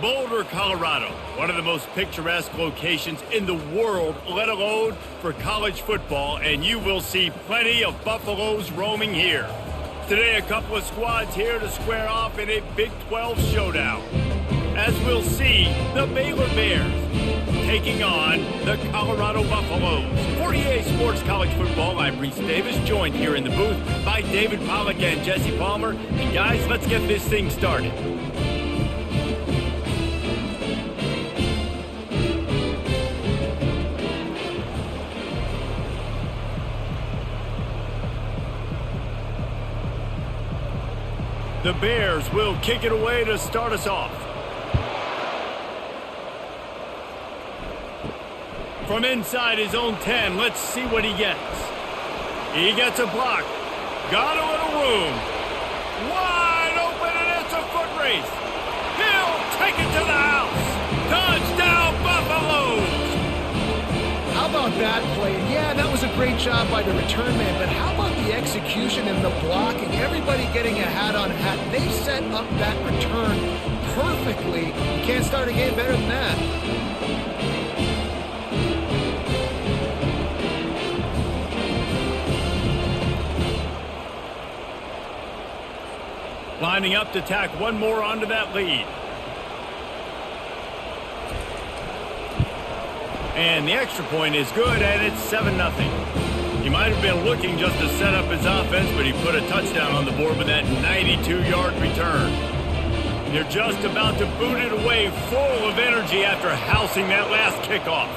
Boulder, Colorado, one of the most picturesque locations in the world, let alone for college football, and you will see plenty of Buffaloes roaming here. Today, a couple of squads here to square off in a Big 12 showdown. As we'll see, the Baylor Bears taking on the Colorado Buffaloes. For EA Sports College Football, I'm Reese Davis, joined here in the booth by David Pollack and Jesse Palmer. And guys, let's get this thing started. The Bears will kick it away to start us off. From inside his own 10, let's see what he gets. He gets a block. Got a little room. Wide open, and it's a foot race. He'll take it to the house. Touchdown, Buffaloes! How about that play? Yeah, that was a great job by the return man, but how about the execution and the blocking? Everybody getting a hat on hat. They set up that return perfectly. You can't start a game better than that. Lining up to tack one more onto that lead. And the extra point is good, and it's 7-0. He might have been looking just to set up his offense, but he put a touchdown on the board with that 92-yard return. They're just about to boot it away full of energy after housing that last kickoff.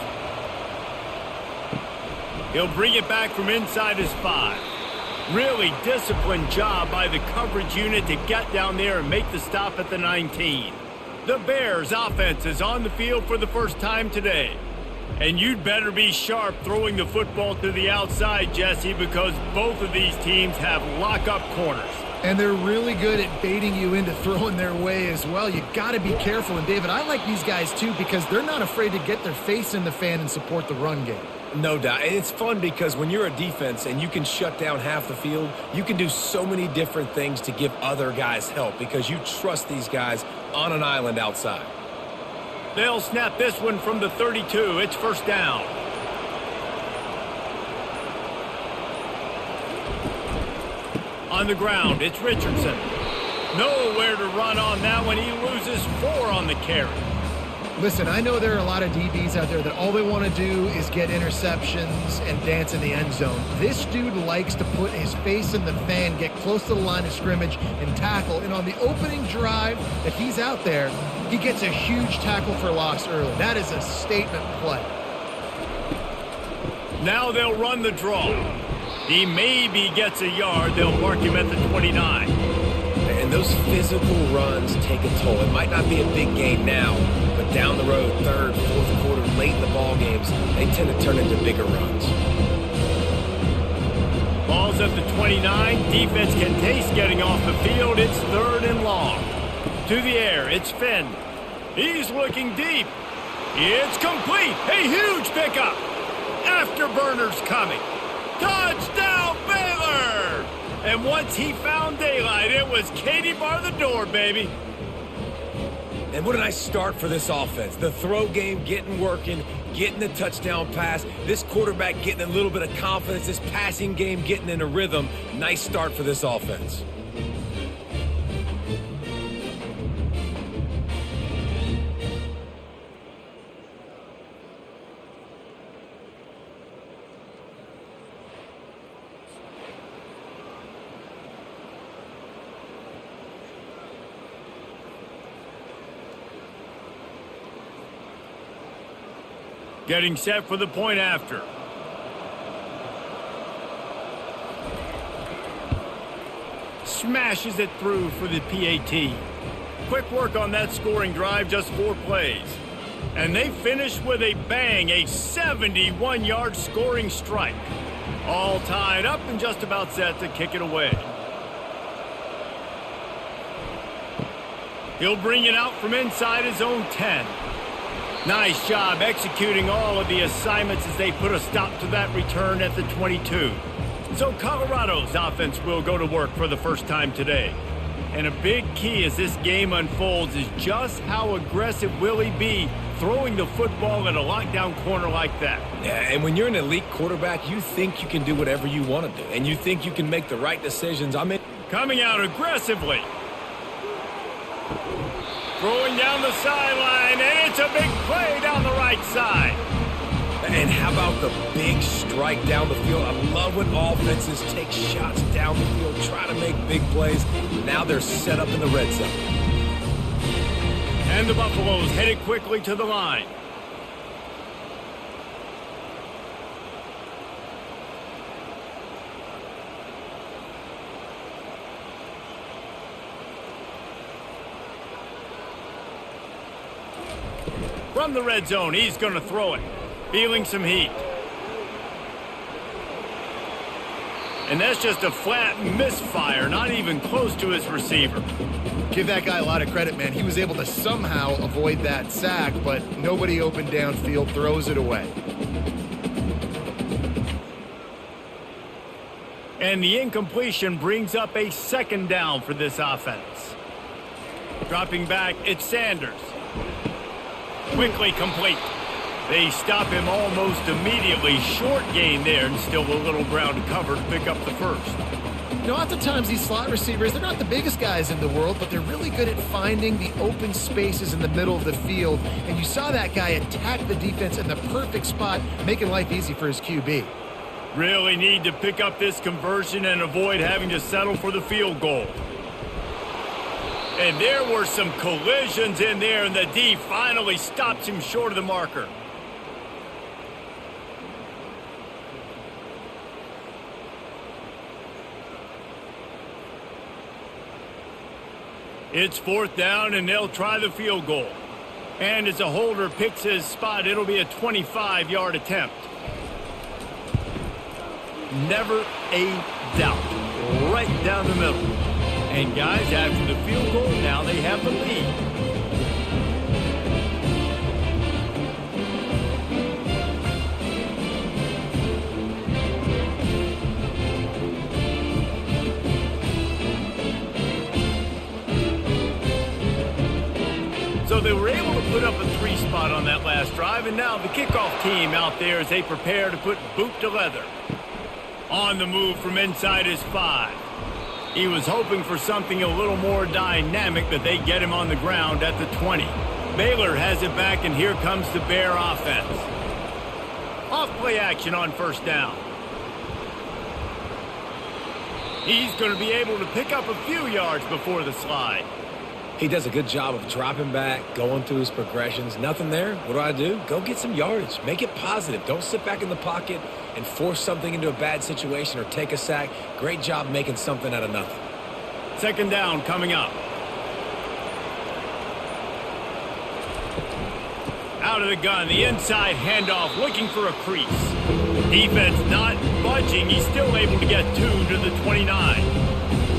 He'll bring it back from inside his 5. Really disciplined job by the coverage unit to get down there and make the stop at the 19. The Bears offense is on the field for the first time today. And you'd better be sharp throwing the football to the outside, Jesse, because both of these teams have lock-up corners. And they're really good at baiting you into throwing their way as well. You got to be careful. And, David, I like these guys, too, because they're not afraid to get their face in the fan and support the run game. No doubt. And it's fun because when you're a defense and you can shut down half the field, you can do so many different things to give other guys help because you trust these guys on an island outside. They'll snap this one from the 32. It's first down. On the ground, it's Richardson. Nowhere to run on that one. He loses 4 on the carry. Listen, I know there are a lot of DBs out there that all they want to do is get interceptions and dance in the end zone. This dude likes to put his face in the fan, get close to the line of scrimmage, and tackle. And on the opening drive that he's out there, he gets a huge tackle for loss early. That is a statement play. Now they'll run the draw. He maybe gets a yard. They'll mark him at the 29. And those physical runs take a toll. It might not be a big gain now, but down the road, third, fourth quarter, late in the ball games, they tend to turn into bigger runs. Ball's at the 29. Defense can taste getting off the field. It's 3rd and long. To the air, it's Finn. He's looking deep. It's complete. A huge pickup. Afterburners coming. Touchdown, Baylor! And once he found daylight, it was Katie bar the door, baby. And what a nice start for this offense. The throw game getting working, getting the touchdown pass. This quarterback getting a little bit of confidence. This passing game getting in a rhythm. Nice start for this offense. Getting set for the point after. Smashes it through for the PAT. Quick work on that scoring drive, just 4 plays. And they finish with a bang, a 71-yard scoring strike. All tied up and just about set to kick it away. He'll bring it out from inside his own 10. Nice job executing all of the assignments as they put a stop to that return at the 22. So Colorado's offense will go to work for the first time today. And a big key as this game unfolds is just how aggressive will he be throwing the football in a lockdown corner like that. Yeah, and when you're an elite quarterback, you think you can do whatever you want to do, and you think you can make the right decisions. Coming out aggressively. Throwing down the sideline, and it's a big play down the right side. And how about the big strike down the field? I love when offenses take shots down the field, try to make big plays. Now they're set up in the red zone. And the Buffaloes headed quickly to the line. From the red zone, he's going to throw it. Feeling some heat. And that's just a flat misfire, not even close to his receiver. Give that guy a lot of credit, man. He was able to somehow avoid that sack, but nobody open downfield, throws it away. And the incompletion brings up a second down for this offense. Dropping back, it's Sanders. Quickly complete. They stop him almost immediately. Short gain there, and still a little ground to cover to pick up the first. You know, lots of times these slot receivers, they're not the biggest guys in the world, but they're really good at finding the open spaces in the middle of the field. And you saw that guy attack the defense in the perfect spot, making life easy for his QB. Really need to pick up this conversion and avoid having to settle for the field goal. And there were some collisions in there, and the D finally stops him short of the marker. It's fourth down, and they'll try the field goal. And as a holder picks his spot, it'll be a 25-yard attempt. Never a doubt. Right down the middle. And guys, after the field goal, now they have the lead. So they were able to put up a 3 spot on that last drive, and now the kickoff team out there as they prepare to put boot to leather. On the move from inside his 5. He was hoping for something a little more dynamic, but they get him on the ground at the 20. Baylor has it back, and here comes the Bear offense. Off play action on first down. He's going to be able to pick up a few yards before the slide. He does a good job of dropping back, going through his progressions. Nothing there. What do? Go get some yardage. Make it positive. Don't sit back in the pocket and force something into a bad situation or take a sack. Great job making something out of nothing. Second down coming up. Out of the gun, the inside handoff, looking for a crease. Defense not budging. He's still able to get 2 to the 29.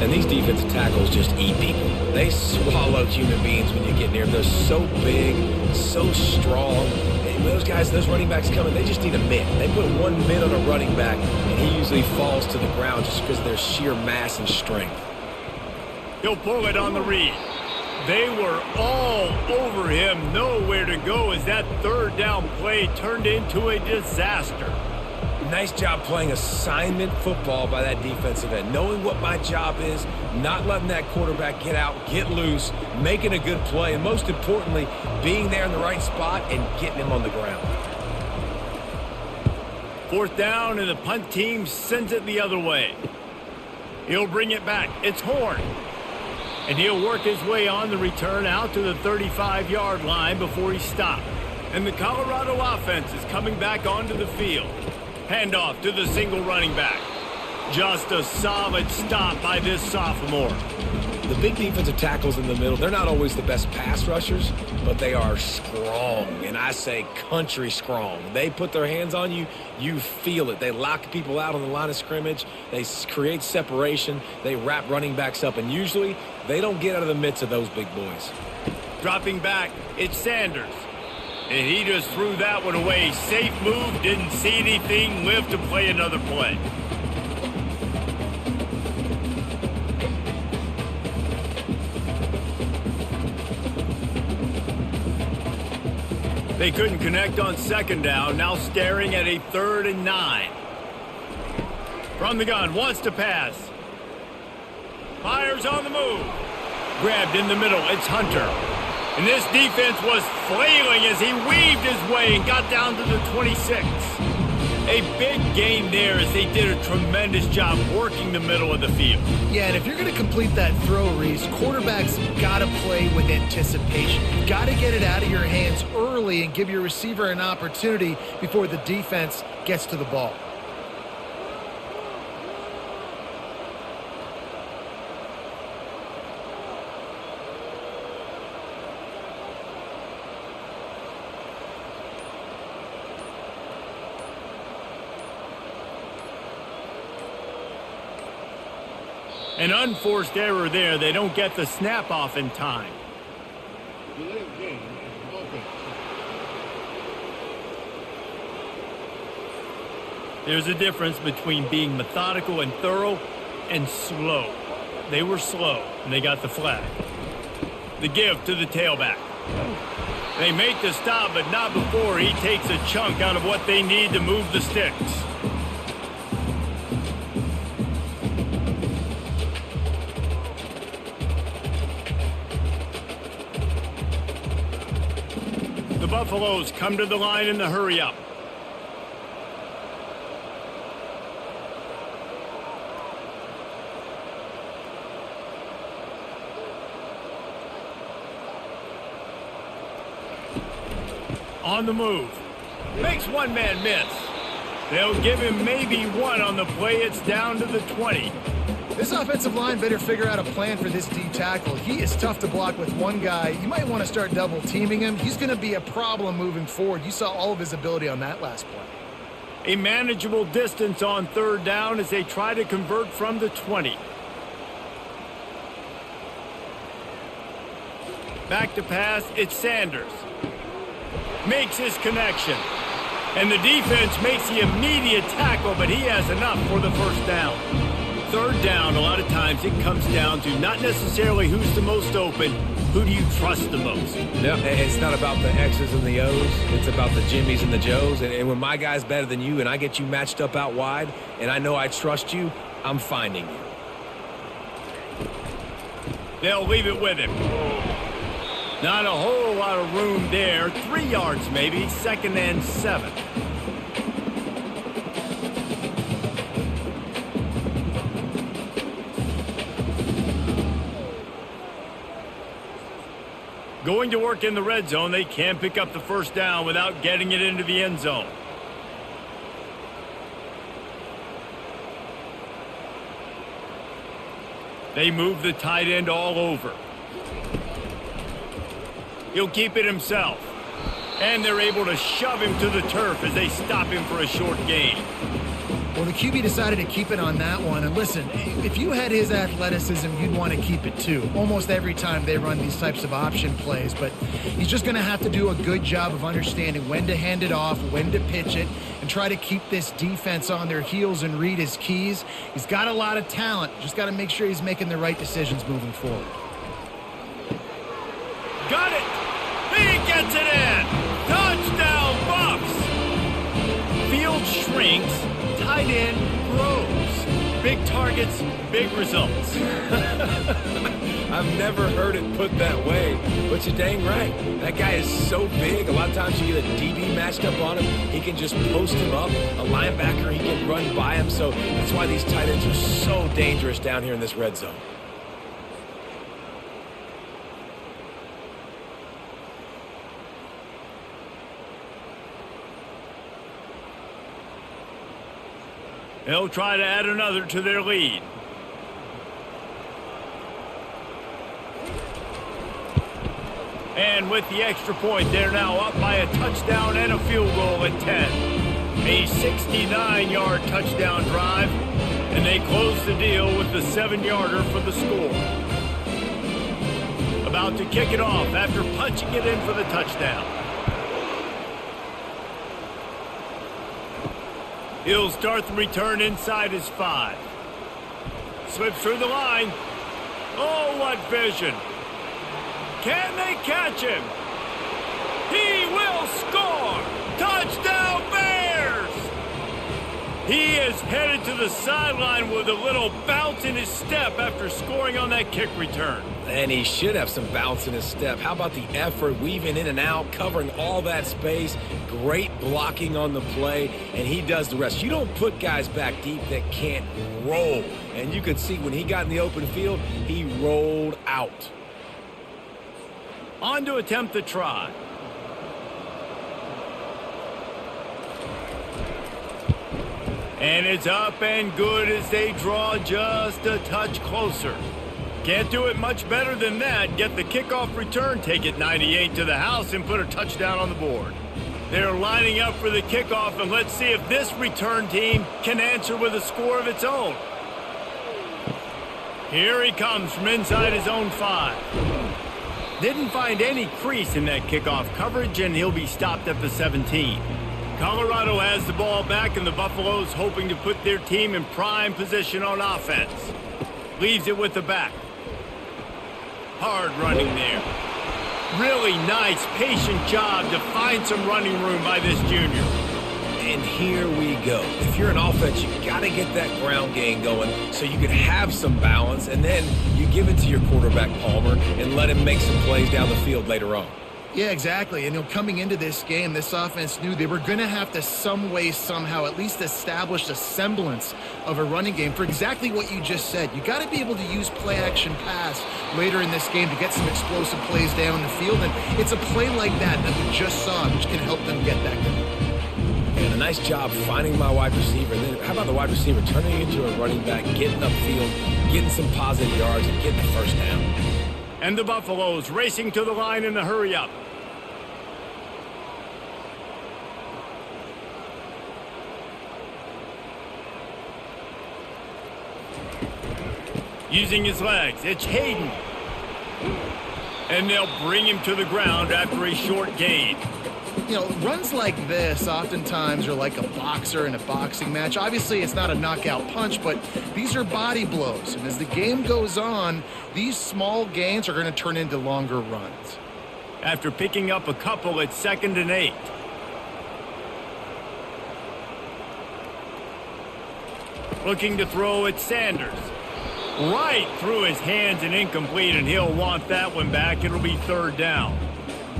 And these defensive tackles just eat people. They swallow human beings when you get near them. They're so big, so strong. And those guys, those running backs coming, they just need a mitt. They put 1 mitt on a running back, and he usually falls to the ground just because of their sheer mass and strength. He'll pull it on the read. They were all over him, nowhere to go as that third down play turned into a disaster. Nice job playing assignment football by that defensive end. Knowing what my job is, not letting that quarterback get out, get loose, making a good play, and most importantly, being there in the right spot and getting him on the ground. Fourth down, and the punt team sends it the other way. He'll bring it back. It's Horn. And he'll work his way on the return out to the 35-yard line before he's stopped. And the Colorado offense is coming back onto the field. Handoff to the single running back. Just a solid stop by this sophomore. The big defensive tackles in the middle, they're not always the best pass rushers, but they are strong, and I say country strong. They put their hands on you, you feel it. They lock people out on the line of scrimmage. They create separation. They wrap running backs up, and usually they don't get out of the midst of those big boys. Dropping back, it's Sanders. And he just threw that one away. Safe move, didn't see anything, lived to play another play. They couldn't connect on second down, now staring at a 3rd and 9. From the gun, wants to pass. Fires on the move. Grabbed in the middle, it's Hunter. And this defense was flailing as he weaved his way and got down to the 26. A big gain there as they did a tremendous job working the middle of the field. Yeah, and if you're going to complete that throw, Reese, quarterbacks got to play with anticipation. You've got to get it out of your hands early and give your receiver an opportunity before the defense gets to the ball. An unforced error there. They don't get the snap off in time. There's a difference between being methodical and thorough and slow. They were slow, and they got the flag. The give to the tailback. They make the stop, but not before he takes a chunk out of what they need to move the sticks. The Buffaloes come to the line in the hurry-up. On the move. Makes one man miss. They'll give him maybe one on the play. It's down to the 20. This offensive line better figure out a plan for this D tackle. He is tough to block with one guy. You might want to start double teaming him. He's going to be a problem moving forward. You saw all of his ability on that last play. A manageable distance on 3rd down as they try to convert from the 20. Back to pass, it's Sanders. Makes his connection. And the defense makes the immediate tackle, but he has enough for the 1st down. 3rd down, a lot of times it comes down to not necessarily who's the most open, who do you trust the most? No, it's not about the X's and the O's. It's about the Jimmys and the Joes. And when my guy's better than you and I get you matched up out wide and I know I trust you, I'm finding you. They'll leave it with him. Not a whole lot of room there. 3 yards maybe, 2nd and 7. Going to work in the red zone. They can't pick up the 1st down without getting it into the end zone. They move the tight end all over. He'll keep it himself. And they're able to shove him to the turf as they stop him for a short gain. Well, the QB decided to keep it on that one. And listen, if you had his athleticism, you'd want to keep it too. Almost every time they run these types of option plays. But he's just going to have to do a good job of understanding when to hand it off, when to pitch it, and try to keep this defense on their heels and read his keys. He's got a lot of talent. Just got to make sure he's making the right decisions moving forward. Got it! He gets it in! Touchdown, Buffs! Field shrinks, tight end grows. Big targets, big results. I've never heard it put that way, but you're dang right. That guy is so big, a lot of times you get a DB matched up on him, he can just post him up. A linebacker, he can run by him, so that's why these tight ends are so dangerous down here in this red zone. They'll try to add another to their lead. And with the extra point, they're now up by a touchdown and a field goal at 10. A 69-yard touchdown drive, and they close the deal with the 7-yarder for the score. About to kick it off after punching it in for the touchdown. He'll start the return inside his 5. Slips through the line. Oh, what vision. Can they catch him? He will score! He is headed to the sideline with a little bounce in his step after scoring on that kick return. And he should have some bounce in his step. How about the effort, weaving in and out, covering all that space, great blocking on the play, and he does the rest. You don't put guys back deep that can't roll. And you could see when he got in the open field, he rolled out. On to attempt the try. And it's up and good as they draw just a touch closer. Can't do it much better than that. Get the kickoff return, take it 98 to the house, and put a touchdown on the board. They're lining up for the kickoff, and let's see if this return team can answer with a score of its own. Here he comes from inside his own 5. Didn't find any crease in that kickoff coverage, and he'll be stopped at the 17. Colorado has the ball back, and the Buffaloes hoping to put their team in prime position on offense. Leaves it with the back. Hard running there. Really nice, patient job to find some running room by this junior. And here we go. If you're an offense, you got to get that ground game going so you can have some balance, and then you give it to your quarterback, Palmer, and let him make some plays down the field later on. Yeah, exactly. And coming into this game, this offense knew they were going to have to some way, somehow, at least establish a semblance of a running game for exactly what you just said. You got to be able to use play-action pass later in this game to get some explosive plays down the field. And it's a play like that we just saw, which can help them get that going. And a nice job finding my wide receiver. And then how about the wide receiver turning into a running back, getting upfield, getting some positive yards, and getting the first down. And the Buffaloes racing to the line in a hurry-up. Using his legs, it's Hayden. And they'll bring him to the ground after a short gain. You know, runs like this oftentimes are like a boxer in a boxing match. Obviously, it's not a knockout punch, but these are body blows. And as the game goes on, these small gains are going to turn into longer runs. After picking up a couple, it's 2nd and 8. Looking to throw at Sanders. Right through his hands and incomplete, and he'll want that one back. It'll be 3rd down.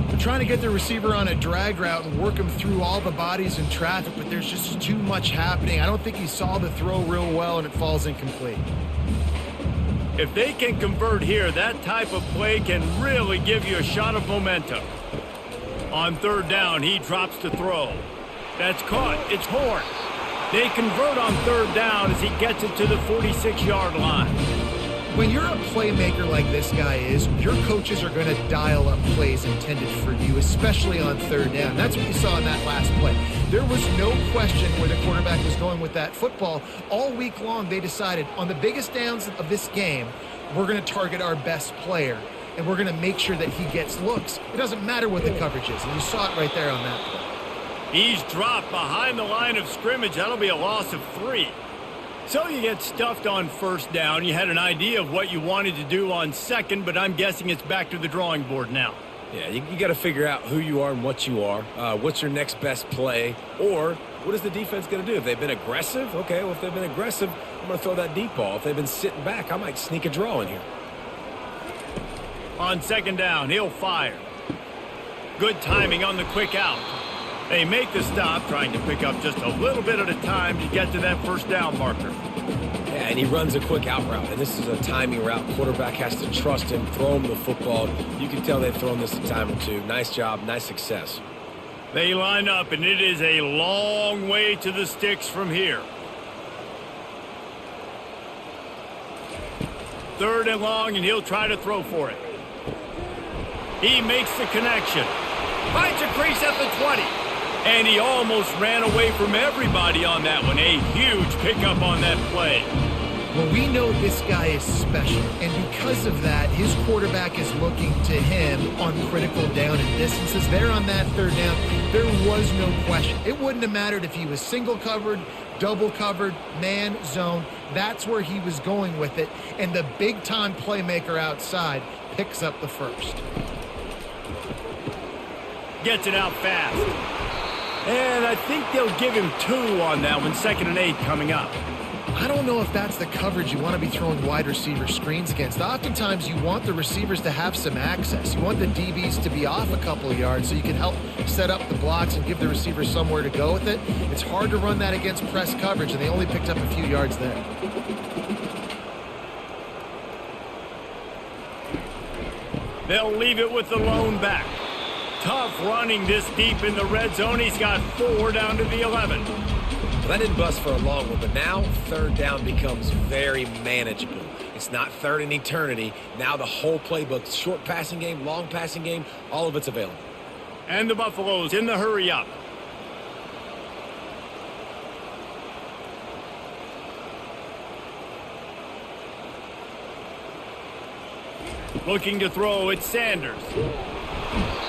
They're trying to get the receiver on a drag route and work him through all the bodies in traffic, but there's just too much happening. I don't think he saw the throw real well, and it falls incomplete. If they can convert here, that type of play can really give you a shot of momentum. On 3rd down, he drops to throw. That's caught. It's Horn. They convert on 3rd down as he gets it to the 46-yard line. When you're a playmaker like this guy is, your coaches are going to dial up plays intended for you, especially on 3rd down. That's what you saw in that last play. There was no question where the quarterback was going with that football. All week long, they decided on the biggest downs of this game, we're going to target our best player, and we're going to make sure that he gets looks. It doesn't matter what the coverage is, and you saw it right there on that play. He's dropped behind the line of scrimmage. That'll be a loss of 3. So you get stuffed on 1st down. You had an idea of what you wanted to do on 2nd, but I'm guessing it's back to the drawing board now. Yeah, you got to figure out who you are and what you are. What's your next best play? Or what is the defense going to do? If they've been aggressive, okay, well, if they've been aggressive, I'm going to throw that deep ball. If they've been sitting back, I might sneak a draw in here. On 2nd down, he'll fire. Good timing on the quick out. They make the stop, trying to pick up just a little bit at a time to get to that 1st down marker. Yeah, and he runs a quick out route, and this is a timing route. Quarterback has to trust him, throw him the football. You can tell they've thrown this a time or two. Nice job, nice success. They line up, and it is a long way to the sticks from here. 3rd and long, and he'll try to throw for it. He makes the connection. Finds a crease at the 20. And he almost ran away from everybody on that one. A huge pickup on that play. Well, we know this guy is special, and because of that, his quarterback is looking to him on critical down and distances. There on that 3rd down, there was no question. It wouldn't have mattered if he was single covered, double covered, man, zone. That's where he was going with it, and the big-time playmaker outside picks up the 1st. Gets it out fast. And I think they'll give him 2 on that one, 2nd and 8 coming up. I don't know if that's the coverage you want to be throwing wide receiver screens against. Oftentimes, you want the receivers to have some access. You want the DBs to be off a couple of yards so you can help set up the blocks and give the receiver somewhere to go with it. It's hard to run that against press coverage, and they only picked up a few yards there. They'll leave it with the lone back. Tough running this deep in the red zone. He's got 4 down to the 11. Well, that didn't bust for a long one, but now 3rd down becomes very manageable. It's not 3rd and eternity. Now the whole playbook, short passing game, long passing game, all of it's available. And the Buffaloes in the hurry up. Looking to throw, it's Sanders.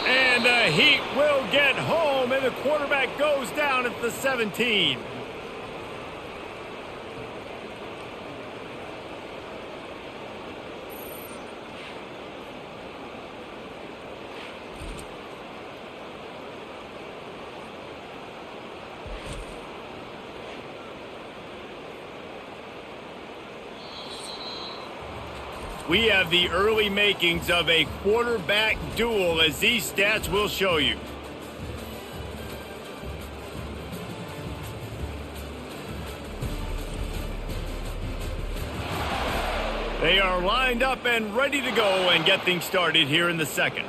And the Heat will get home, and the quarterback goes down at the 17. We have the early makings of a quarterback duel, as these stats will show you. They are lined up and ready to go and get things started here in the 2nd.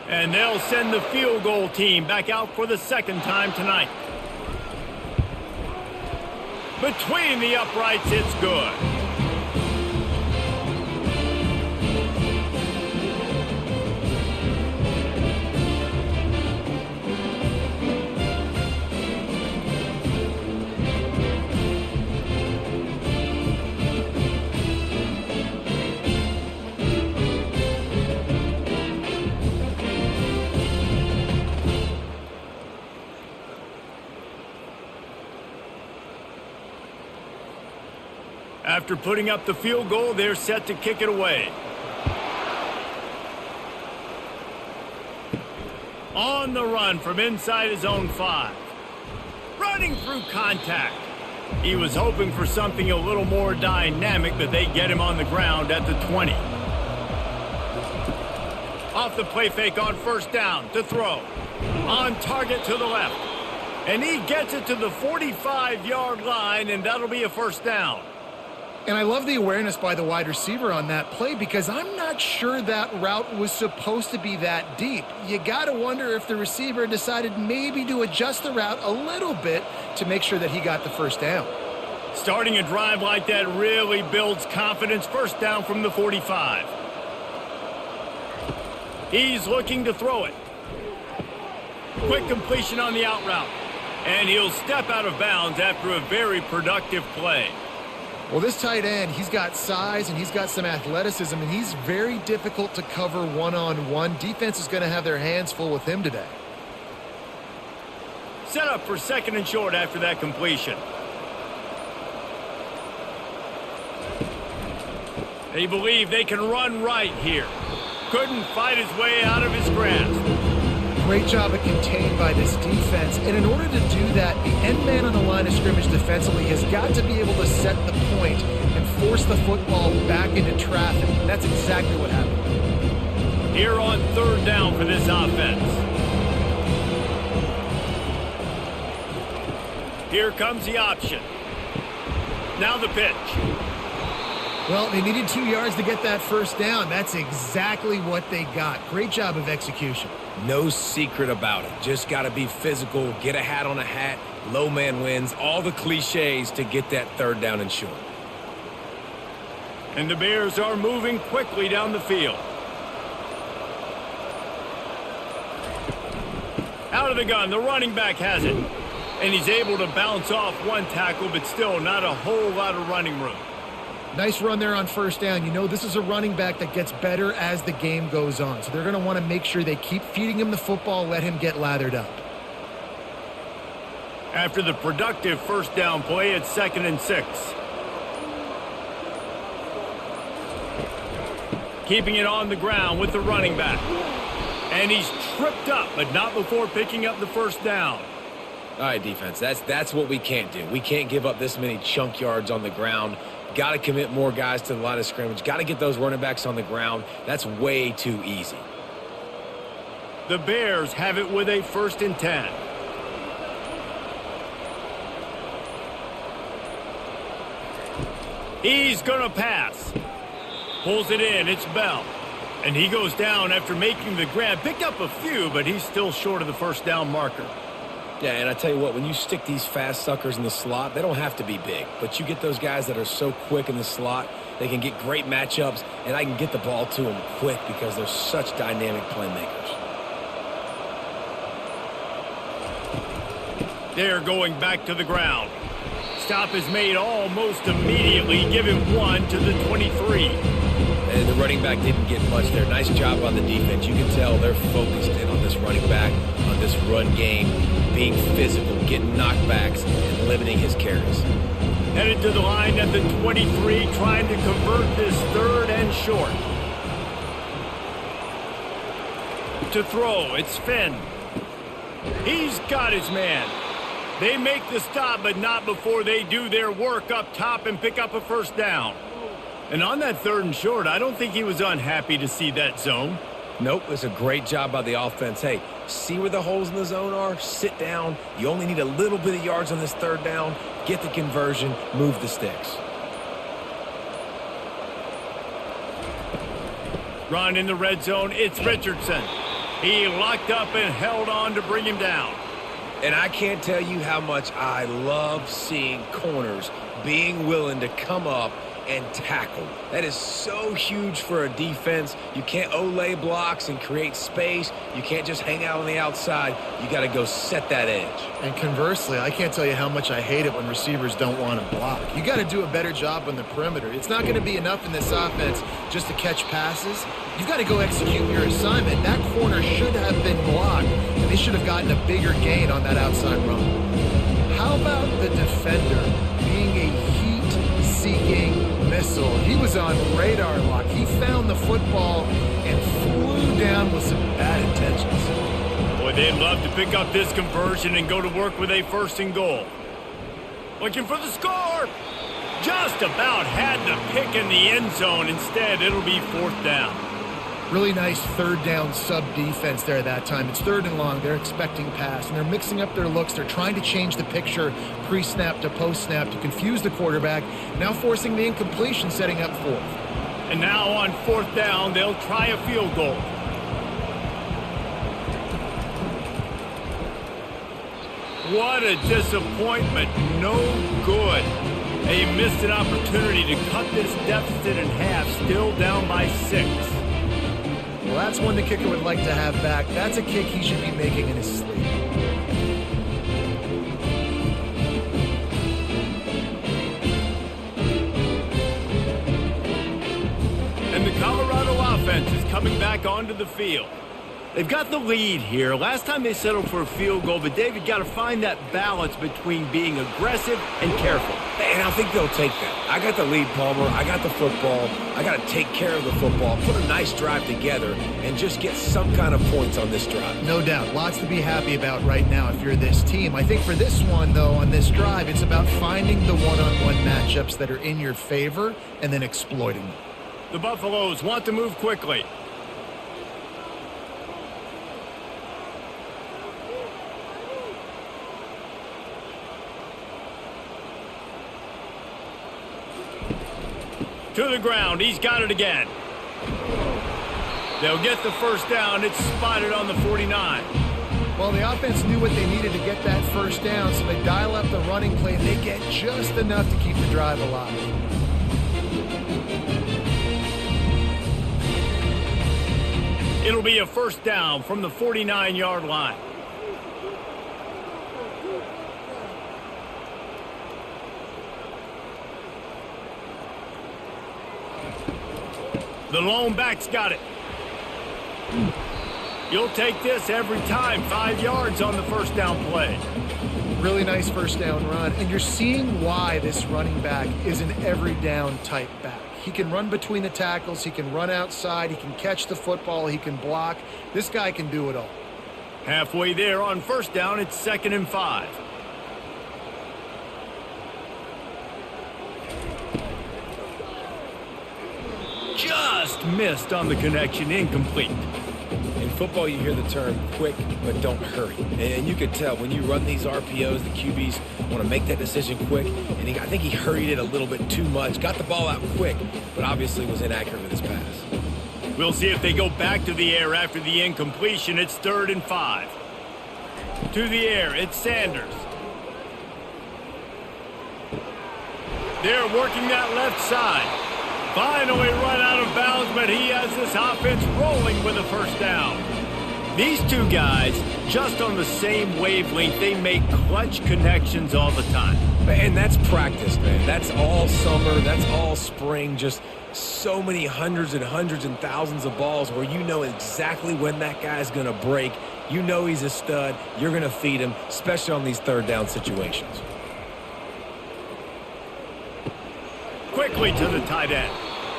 And they'll send the field goal team back out for the 2nd time tonight. Between the uprights, it's good. After putting up the field goal, they're set to kick it away. On the run from inside his own 5. Running through contact. He was hoping for something a little more dynamic, but they get him on the ground at the 20. Off the play fake on 1st down to throw. On target to the left. And he gets it to the 45-yard line, and that'll be a 1st down. And I love the awareness by the wide receiver on that play because I'm not sure that route was supposed to be that deep. You got to wonder if the receiver decided maybe to adjust the route a little bit to make sure that he got the 1st down. Starting a drive like that really builds confidence. 1st down from the 45. He's looking to throw it. Quick completion on the out route. And he'll step out of bounds after a very productive play. Well, this tight end, he's got size and he's got some athleticism, and he's very difficult to cover one-on-one. Defense is going to have their hands full with him today. Set up for 2nd and short after that completion. They believe they can run right here. Couldn't fight his way out of his grasp. Great job of contained by this defense, and in order to do that, the end man on the line of scrimmage defensively has got to be able to set the point and force the football back into traffic. And that's exactly what happened. Here on 3rd down for this offense. Here comes the option. Now the pitch. Well, they needed 2 yards to get that 1st down. That's exactly what they got. Great job of execution. No secret about it. Just got to be physical, get a hat on a hat, low man wins, all the cliches to get that 3rd down and short. And the Bears are moving quickly down the field. Out of the gun, the running back has it. And he's able to bounce off one tackle, but still not a whole lot of running room. Nice run there on 1st down. You know, this is a running back that gets better as the game goes on. So they're going to want to make sure they keep feeding him the football, let him get lathered up. After the productive 1st down play, it's 2nd and 6. Keeping it on the ground with the running back. And he's tripped up, but not before picking up the 1st down. All right, defense, that's what we can't do. We can't give up this many chunk yards on the ground. Got to commit more guys to the line of scrimmage. Got to get those running backs on the ground. That's way too easy. The Bears have it with a 1st and 10. He's going to pass. Pulls it in. It's Bell. And he goes down after making the grab. Picked up a few, but he's still short of the 1st down marker. Yeah, and I tell you what, when you stick these fast suckers in the slot, they don't have to be big. But you get those guys that are so quick in the slot, they can get great matchups, and I can get the ball to them quick because they're such dynamic playmakers. They're going back to the ground. Stop is made almost immediately. Give him 1 to the 23. And the running back didn't get much there. Nice job on the defense. You can tell they're focused in on this running back, on this run game, being physical, getting knockbacks, and limiting his carries. Headed to the line at the 23, trying to convert this 3rd and short. To throw, it's Finn. He's got his man. They make the stop, but not before they do their work up top and pick up a 1st down. And on that 3rd and short, I don't think he was unhappy to see that zone. Nope, it's a great job by the offense. Hey, see where the holes in the zone are? Sit down. You only need a little bit of yards on this 3rd down. Get the conversion. Move the sticks. Run in the red zone. It's Richardson. He locked up and held on to bring him down. And I can't tell you how much I love seeing corners being willing to come up and tackle. That is so huge for a defense. You can't olay blocks and create space. You can't just hang out on the outside. You got to go set that edge. And conversely, I can't tell you how much I hate it when receivers don't want to block. You got to do a better job on the perimeter. It's not going to be enough in this offense just to catch passes. You've got to go execute your assignment. That corner should have been blocked, and they should have gotten a bigger gain on that outside run. How about the defender being a heat-seeking missile? He was on radar lock. He found the football and flew down with some bad intentions. Boy, they'd love to pick up this conversion and go to work with a 1st and goal. Looking for the score. Just about had the pick in the end zone. Instead, it'll be 4th down. Really nice 3rd down sub-defense there that time. It's 3rd and long. They're expecting pass, and they're mixing up their looks. They're trying to change the picture pre-snap to post-snap to confuse the quarterback, now forcing the incompletion, setting up 4th. And now on 4th down, they'll try a field goal. What a disappointment. No good. They missed an opportunity to cut this deficit in half, still down by 6. Well, that's one the kicker would like to have back. That's a kick he should be making in his sleep. And the Colorado offense is coming back onto the field. They've got the lead here. Last time they settled for a field goal, but David got to find that balance between being aggressive and careful. And I think they'll take that. I got the lead, Palmer. I got the football. I got to take care of the football, put a nice drive together, and just get some kind of points on this drive. No doubt. Lots to be happy about right now if you're this team. I think for this one, though, on this drive, it's about finding the one-on-one matchups that are in your favor and then exploiting them. The Buffaloes want to move quickly. To the ground. He's got it again. They'll get the 1st down. It's spotted on the 49. Well, the offense knew what they needed to get that 1st down, so they dial up the running play, and they get just enough to keep the drive alive. It'll be a 1st down from the 49-yard line. The lone back's got it. You'll take this every time. 5 yards on the 1st down play. Really nice 1st down run, and you're seeing why this running back is an every down type back. He can run between the tackles, he can run outside, he can catch the football, he can block. This guy can do it all. Halfway there on first down, it's 2nd and 5. Just missed on the connection, incomplete. In football, you hear the term quick, but don't hurry. And you can tell when you run these RPOs, the QBs want to make that decision quick. And I think he hurried it a little bit too much. Got the ball out quick, but obviously was inaccurate with his pass. We'll see if they go back to the air after the incompletion. It's 3rd and 5. To the air, it's Sanders. They're working that left side. Finally run out of bounds, but he has this offense rolling with a first down. These two guys, just on the same wavelength, they make clutch connections all the time. And that's practice, man. That's all summer. That's all spring. Just so many hundreds and thousands of balls where you know exactly when that guy's going to break. You know he's a stud. You're going to feed him, especially on these 3rd down situations. Quickly to the tight end.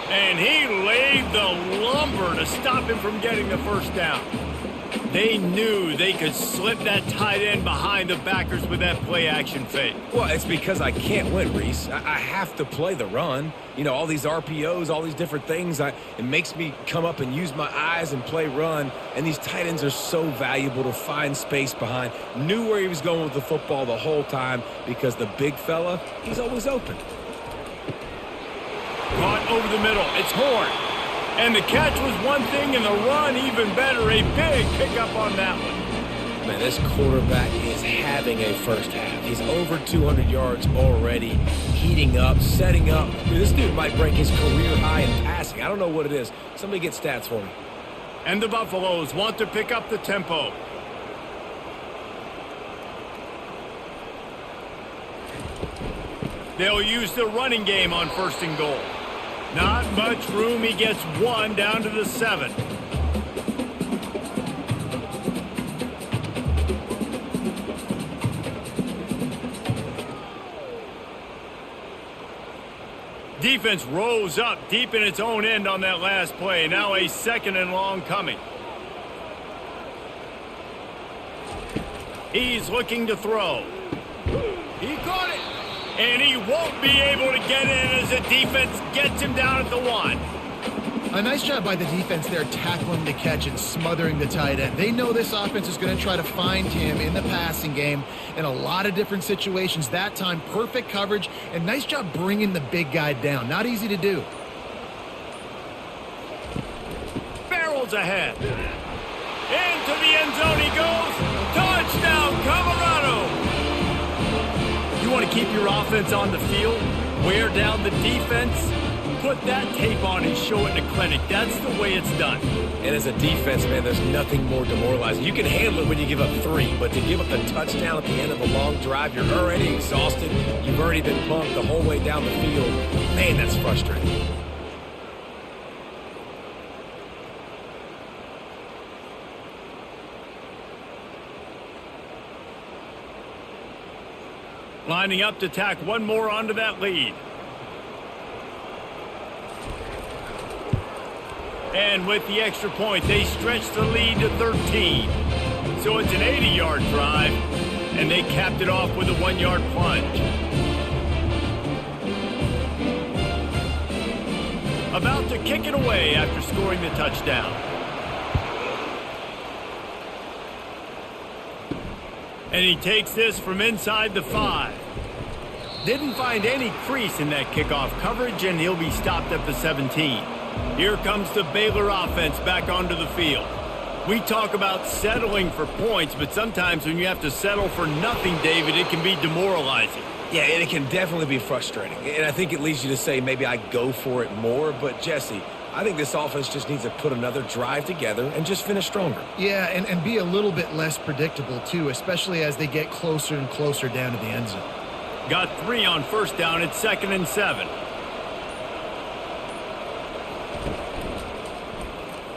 And he laid the lumber to stop him from getting the first down. They knew they could slip that tight end behind the backers with that play-action fake. Well, it's because I can't win, Reese. I have to play the run. You know, all these RPOs, all these different things, it makes me come up and use my eyes and play run. And these tight ends are so valuable to find space behind. Knew where he was going with the football the whole time because the big fella, he's always open. Caught over the middle. It's Horn. And the catch was one thing, and the run even better. A big pickup on that one. Man, this quarterback is having a first half. He's over 200 yards already, heating up, setting up. This dude might break his career high in passing. I don't know what it is. Somebody get stats for me. And the Buffaloes want to pick up the tempo. They'll use the running game on 1st and goal. Not much room. He gets 1 down to the 7. Defense rose up deep in its own end on that last play. Now a 2nd and long coming. He's looking to throw. He caught it. And he won't be able to get in as the defense gets him down at the 1. A nice job by the defense there tackling the catch and smothering the tight end. They know this offense is going to try to find him in the passing game in a lot of different situations. That time, perfect coverage, and nice job bringing the big guy down. Not easy to do. Barrels ahead. Into the end zone he goes. Touchdown, Colorado! You want to keep your offense on the field, wear down the defense, put that tape on and show it in a clinic. That's the way it's done. And as a defense, man, there's nothing more demoralizing. You can handle it when you give up 3, but to give up the touchdown at the end of a long drive, you're already exhausted. You've already been pumped the whole way down the field. Man, that's frustrating. Lining up to tack one more onto that lead. And with the extra point, they stretch the lead to 13. So it's an 80-yard drive, and they capped it off with a 1-yard plunge. About to kick it away after scoring the touchdown. And he takes this from inside the 5. Didn't find any crease in that kickoff coverage, and he'll be stopped at the 17. Here comes the Baylor offense back onto the field. We talk about settling for points, but sometimes when you have to settle for nothing, David, it can be demoralizing. Yeah, and it can definitely be frustrating. And I think it leads you to say maybe I go for it more. But, Jesse, I think this offense just needs to put another drive together and just finish stronger. Yeah, and be a little bit less predictable, too, especially as they get closer and closer down to the end zone. Got 3 on first down. It's 2nd and 7.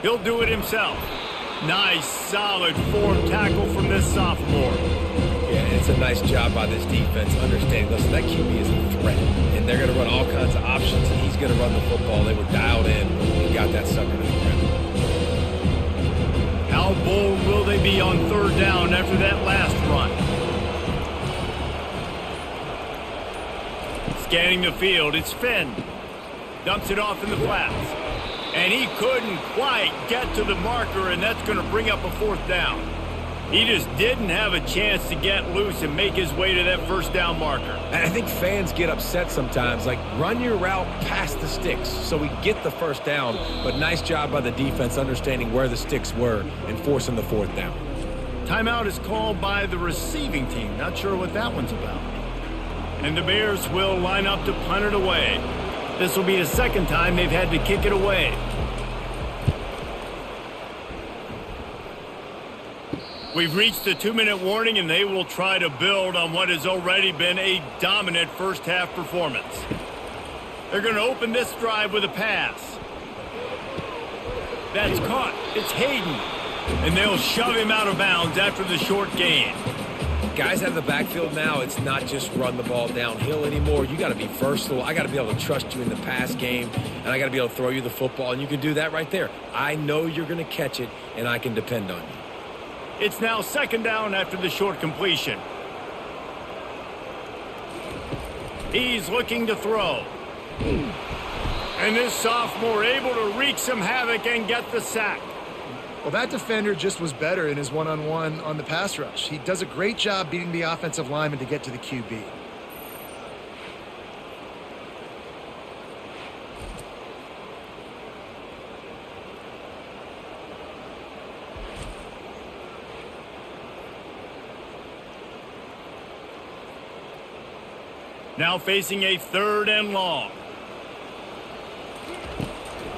He'll do it himself. Nice, solid form tackle from this sophomore. Yeah, it's a nice job by this defense understanding, listen, that QB is a threat, and they're going to run all kinds of options, and he's going to run the football. They were dialed in and got that sucker to the ground. How bold will they be on third down after that last run? Scanning the field, it's Finn. Dumps it off in the flats. And he couldn't quite get to the marker, and that's going to bring up a fourth down. He just didn't have a chance to get loose and make his way to that first down marker. And I think fans get upset sometimes, like run your route past the sticks so we get the first down. But nice job by the defense understanding where the sticks were and forcing the fourth down. Timeout is called by the receiving team. Not sure what that one's about. And the Bears will line up to punt it away. This will be the second time they've had to kick it away. We've reached the 2-minute warning, and they will try to build on what has already been a dominant first-half performance. They're going to open this drive with a pass. That's caught. It's Hayden. And they'll shove him out of bounds after the short gain. Guys out of the backfield now, it's not just run the ball downhill anymore. You got to be versatile. I got to be able to trust you in the pass game, and I got to be able to throw you the football, and you can do that right there. I know you're going to catch it, and I can depend on you. It's now second down after the short completion. He's looking to throw. And this sophomore able to wreak some havoc and get the sack. Well, that defender just was better in his one-on-one on the pass rush. He does a great job beating the offensive lineman to get to the QB. Now facing a third and long.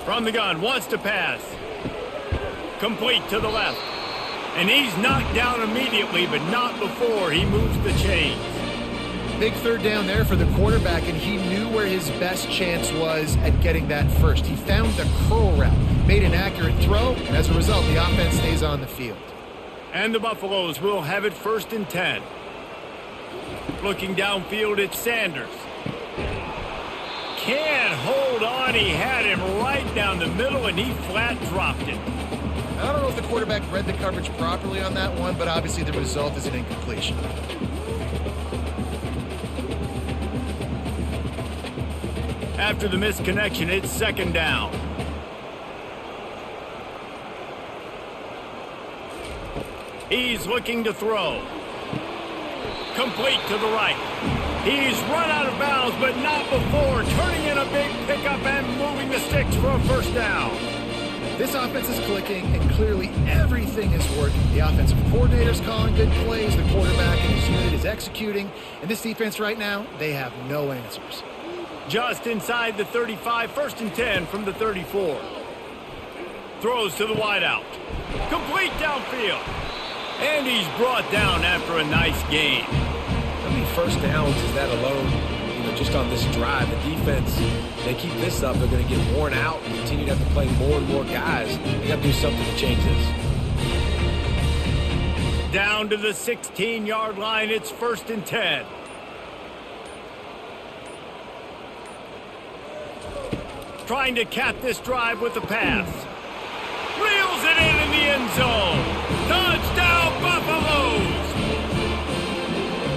From the gun, wants to pass. Complete to the left. And he's knocked down immediately, but not before he moves the chains. Big third down there for the quarterback, and he knew where his best chance was at getting that first. He found the curl route, made an accurate throw, and as a result, the offense stays on the field. And the Buffaloes will have it 1st and 10. Looking downfield, it's Sanders. Can't hold on. He had him right down the middle, and he flat dropped it. I don't know if the quarterback read the coverage properly on that one, but obviously the result is an incompletion. After the misconnection, it's second down. He's looking to throw. Complete to the right. He's run out of bounds, but not before turning in a big pickup and moving the sticks for a first down. This offense is clicking, and clearly everything is working. The offensive coordinator's calling good plays, the quarterback and his unit is executing, and this defense right now, they have no answers. Just inside the 35, 1st and 10 from the 34. Throws to the wideout. Complete downfield. And he's brought down after a nice gain. How many first downs is that alone? Just on this drive, the defense, they keep this up, they're going to get worn out and continue to have to play more and more guys. They got to do something to change this. Down to the 16-yard line, it's 1st and 10. Trying to cap this drive with the pass. Reels it in the end zone. Touchdown, Buffaloes!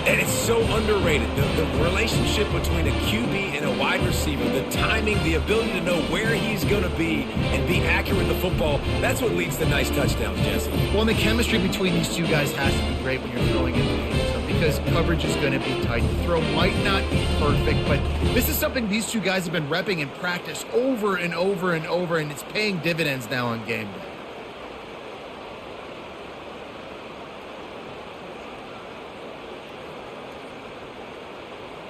And it's so underrated. The relationship between a QB and a wide receiver, the timing, the ability to know where he's going to be and be accurate with the football, that's what leads to nice touchdowns, Jesse. Well, and the chemistry between these two guys has to be great when you're throwing in the end zone because coverage is going to be tight. The throw might not be perfect, but this is something these two guys have been repping in practice over and over and over, and it's paying dividends now on game day.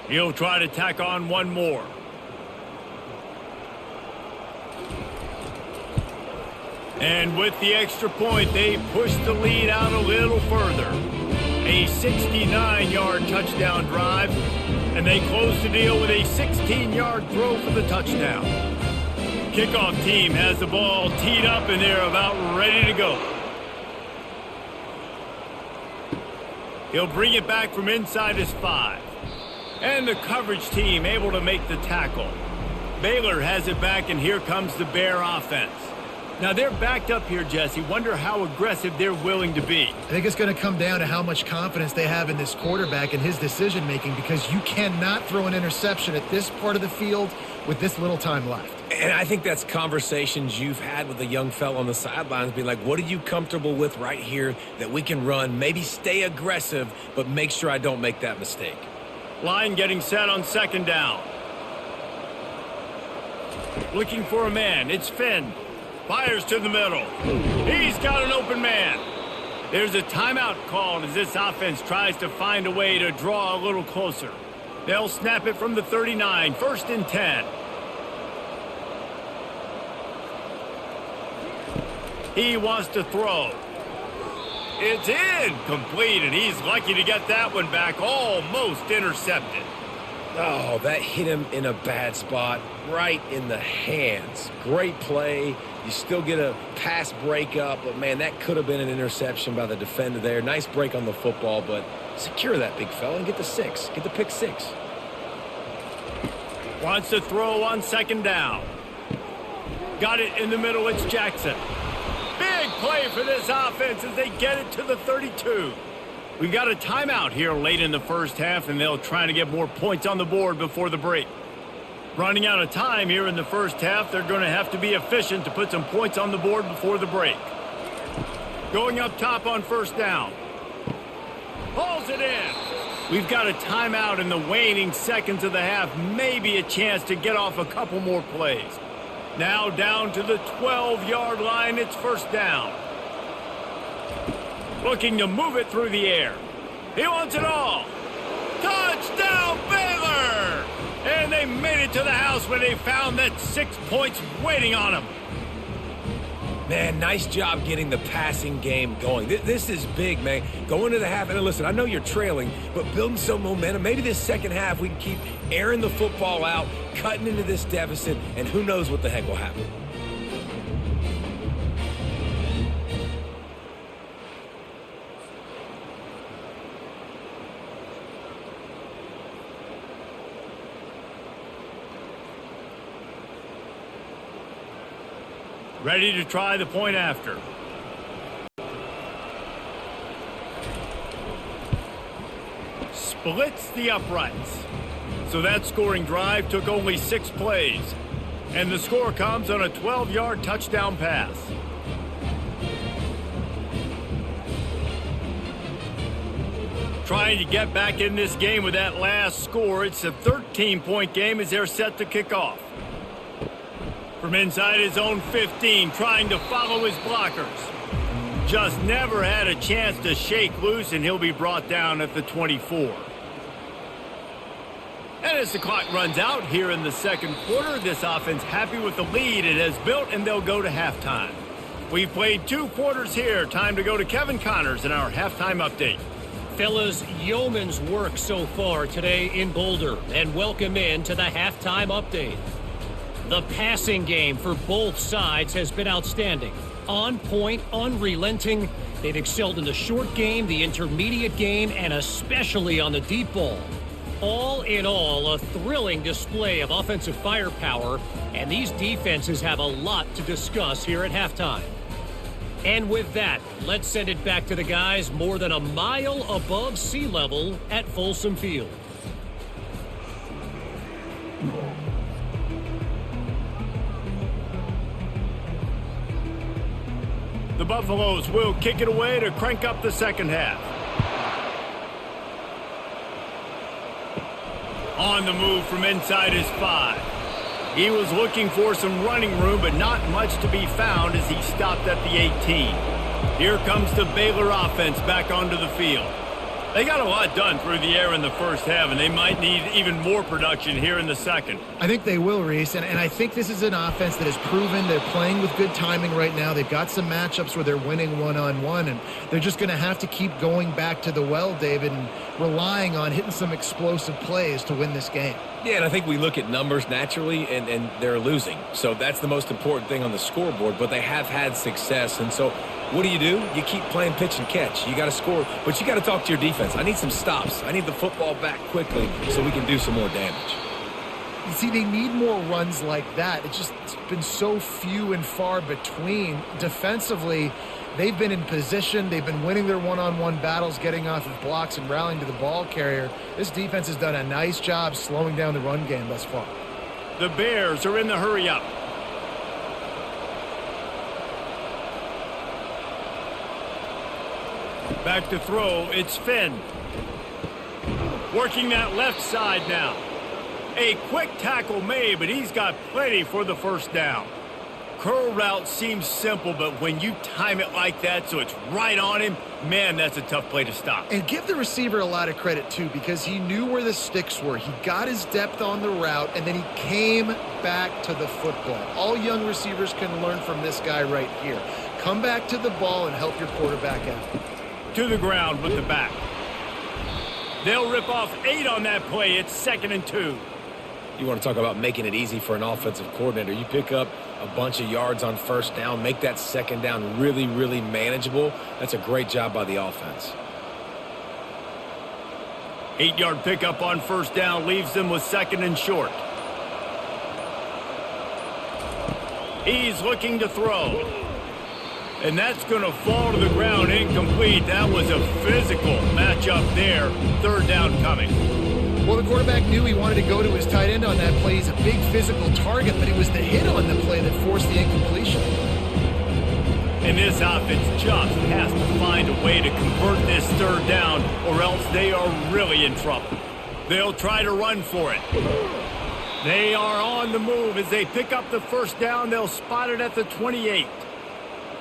He'll try to tack on one more. And with the extra point, they push the lead out a little further. A 69-yard touchdown drive, and they close the deal with a 16-yard throw for the touchdown. Kickoff team has the ball teed up, and they're about ready to go. He'll bring it back from inside his 5. And the coverage team able to make the tackle. Baylor has it back, and here comes the Bear offense. Now they're backed up here, Jesse. Wonder how aggressive they're willing to be. I think it's going to come down to how much confidence they have in this quarterback and his decision-making, because you cannot throw an interception at this part of the field with this little time left. And I think that's conversations you've had with a young fella on the sidelines, being like, what are you comfortable with right here that we can run, maybe stay aggressive, but make sure I don't make that mistake. Line getting set on second down. Looking for a man. It's Finn. Fires to the middle. He's got an open man. There's a timeout called as this offense tries to find a way to draw a little closer. They'll snap it from the 39, 1st and 10. He wants to throw. It's incomplete, and he's lucky to get that one back, almost intercepted. Oh, that hit him in a bad spot, right in the hands. Great play. You still get a pass breakup, but, man, that could have been an interception by the defender there. Nice break on the football, but secure that big fella and get the 6. Get the pick 6. Wants to throw on second down. Got it in the middle. It's Jackson. Big play for this offense as they get it to the 32. We've got a timeout here late in the first half, and they'll try to get more points on the board before the break. Running out of time here in the first half, they're going to have to be efficient to put some points on the board before the break. Going up top on first down. Pulls it in. We've got a timeout in the waning seconds of the half, maybe a chance to get off a couple more plays. Now down to the 12-yard line, it's first down. Looking to move it through the air. He wants it all. Touchdown, Baylor! And they made it to the house when they found that 6 points waiting on them. Man, nice job getting the passing game going. This is big, man. Going to the half, and listen, I know you're trailing, but building some momentum. Maybe this second half we can keep airing the football out, cutting into this deficit, and who knows what the heck will happen. Ready to try the point after. Splits the uprights. So that scoring drive took only 6 plays. And the score comes on a 12-yard touchdown pass. Trying to get back in this game with that last score. It's a 13-point game as they're set to kick off. From inside his own 15, trying to follow his blockers. Just never had a chance to shake loose, and he'll be brought down at the 24. And as the clock runs out here in the second quarter, this offense happy with the lead it has built, and they'll go to halftime. We've played 2 quarters here. Time to go to Kevin Connors in our halftime update. Fellas, yeoman's work so far today in Boulder, and welcome in to the halftime update. The passing game for both sides has been outstanding. On point, unrelenting. They've excelled in the short game, the intermediate game, and especially on the deep ball. All in all, a thrilling display of offensive firepower, and these defenses have a lot to discuss here at halftime. And with that, let's send it back to the guys more than a mile above sea level at Folsom Field. The Buffaloes will kick it away to crank up the second half. On the move from inside his 5. He was looking for some running room, but not much to be found as he stopped at the 18. Here comes the Baylor offense back onto the field. They got a lot done through the air in the first half, and they might need even more production here in the second. I think they will, Reese, and I think this is an offense that has proven they're playing with good timing right now. They've got some matchups where they're winning one-on-one, and they're just going to have to keep going back to the well, David, and relying on hitting some explosive plays to win this game. Yeah, and I think we look at numbers naturally, and they're losing. So that's the most important thing on the scoreboard, but they have had success, and so what do? You keep playing pitch and catch. You got to score, but you got to talk to your defense. I need some stops. I need the football back quickly so we can do some more damage. You see, they need more runs like that. It's been so few and far between. Defensively, they've been in position. They've been winning their one-on-one battles, getting off of blocks and rallying to the ball carrier. This defense has done a nice job slowing down the run game thus far. The Bears are in the hurry-up. Back to throw, it's Finn. Working that left side now. A quick tackle made, but he's got plenty for the first down. Curl route seems simple, but when you time it like that so it's right on him, man, that's a tough play to stop. And give the receiver a lot of credit, too, because he knew where the sticks were. He got his depth on the route, and then he came back to the football. All young receivers can learn from this guy right here. Come back to the ball and help your quarterback out. To the ground with the back. They'll rip off 8 on that play. It's 2nd and 2. You want to talk about making it easy for an offensive coordinator. You pick up a bunch of yards on first down, make that second down really, really manageable. That's a great job by the offense. 8-yard pickup on first down leaves them with 2nd and short. He's looking to throw. And that's going to fall to the ground incomplete. That was a physical matchup there. 3rd down coming. Well, the quarterback knew he wanted to go to his tight end on that play. He's a big physical target, but it was the hit on the play that forced the incompletion. And this offense just has to find a way to convert this 3rd down, or else they are really in trouble. They'll try to run for it. They are on the move. As they pick up the first down, they'll spot it at the 28.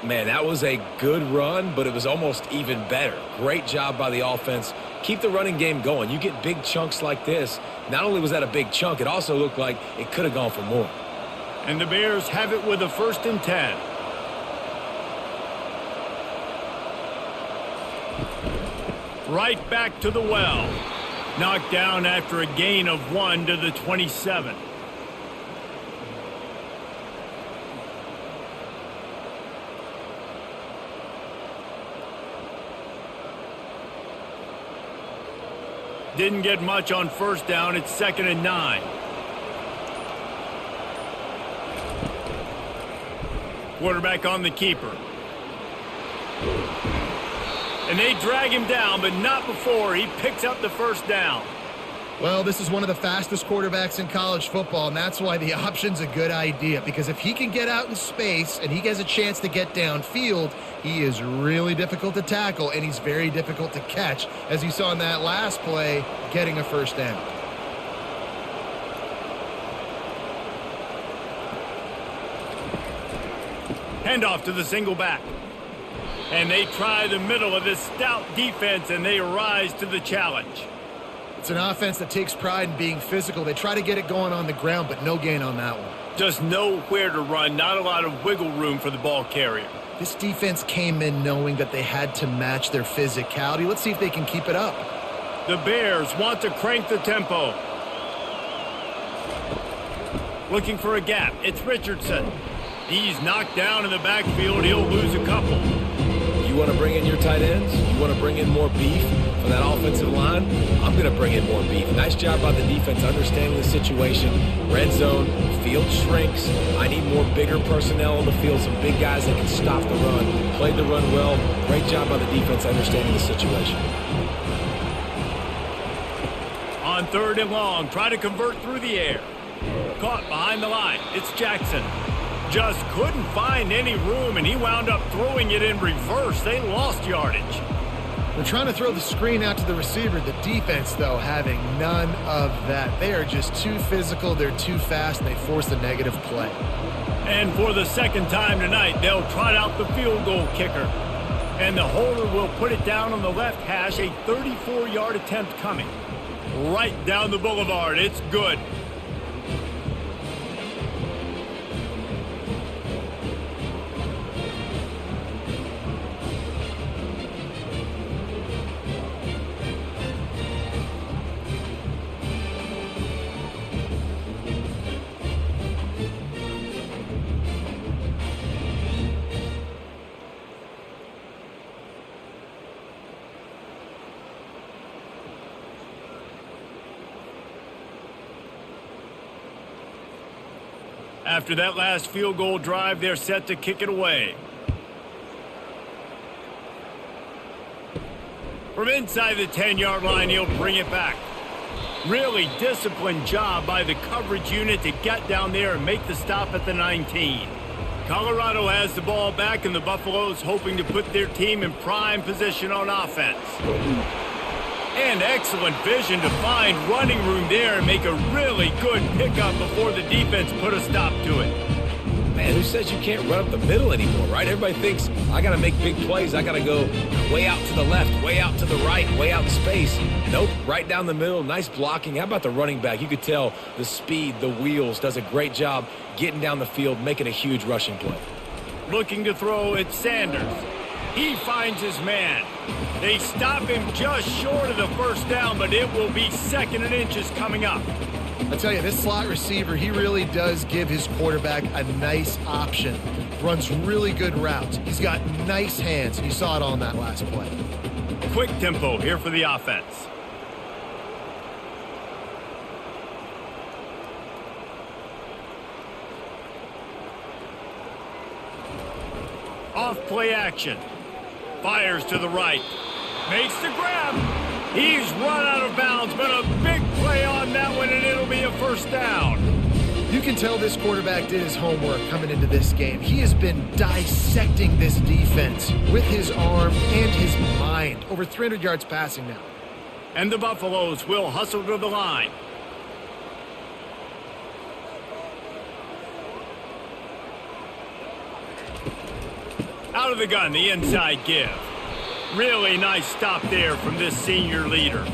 Man, that was a good run, but it was almost even better. Great job by the offense. Keep the running game going. You get big chunks like this. Not only was that a big chunk, it also looked like it could have gone for more. And the Bears have it with a 1st and 10. Right back to the well. Knocked down after a gain of 1 to the 27. Didn't get much on first down. It's 2nd and 9. Quarterback on the keeper. And they drag him down, but not before he picks up the first down. Well, this is one of the fastest quarterbacks in college football, and that's why the option's a good idea. Because if he can get out in space and he gets a chance to get downfield, he is really difficult to tackle, and he's very difficult to catch, as you saw in that last play, getting a first down. Handoff to the single back. And they try the middle of this stout defense, and they rise to the challenge. It's an offense that takes pride in being physical. They try to get it going on the ground, but no gain on that one. Just nowhere to run, not a lot of wiggle room for the ball carrier. This defense came in knowing that they had to match their physicality. Let's see if they can keep it up. The Bears want to crank the tempo. Looking for a gap. It's Richardson. He's knocked down in the backfield. He'll lose a couple. You want to bring in your tight ends? You want to bring in more beef for that offensive line? I'm going to bring in more beef. Nice job by the defense understanding the situation. Red zone, field shrinks. I need more bigger personnel on the field, some big guys that can stop the run. Played the run well. Great job by the defense understanding the situation. On 3rd and long, try to convert through the air. Caught behind the line. It's Jackson. Just couldn't find any room, and he wound up throwing it in reverse. They lost yardage. They're trying to throw the screen out to the receiver. The defense, though, having none of that. They are just too physical. They're too fast, and they force a negative play. And for the 2nd time tonight, they'll trot out the field goal kicker. And the holder will put it down on the left hash, a 34-yard attempt coming. Right down the boulevard. It's good. After that last field goal drive, they're set to kick it away. From inside the 10-yard line, he'll bring it back. Really disciplined job by the coverage unit to get down there and make the stop at the 19. Colorado has the ball back, and the Buffaloes hoping to put their team in prime position on offense. And excellent vision to find running room there and make a really good pickup before the defense put a stop to it. Man, who says you can't run up the middle anymore, right? Everybody thinks, I got to make big plays. I got to go way out to the left, way out to the right, way out in space. Nope, right down the middle. Nice blocking. How about the running back? You could tell the speed, the wheels, does a great job getting down the field, making a huge rushing play. Looking to throw, it's Sanders. He finds his man. They stop him just short of the first down, but it will be 2nd and inches coming up. I tell you, this slot receiver, he really does give his quarterback a nice option. Runs really good routes. He's got nice hands, and you saw it on that last play. Quick tempo here for the offense. Off play action. Fires to the right. Makes the grab. He's run out of bounds, but a big play on that one, and it'll be a first down. You can tell this quarterback did his homework coming into this game. He has been dissecting this defense with his arm and his mind. Over 300 yards passing now. And the Buffaloes will hustle to the line. Out of the gun, the inside give. Really nice stop there from this senior leader.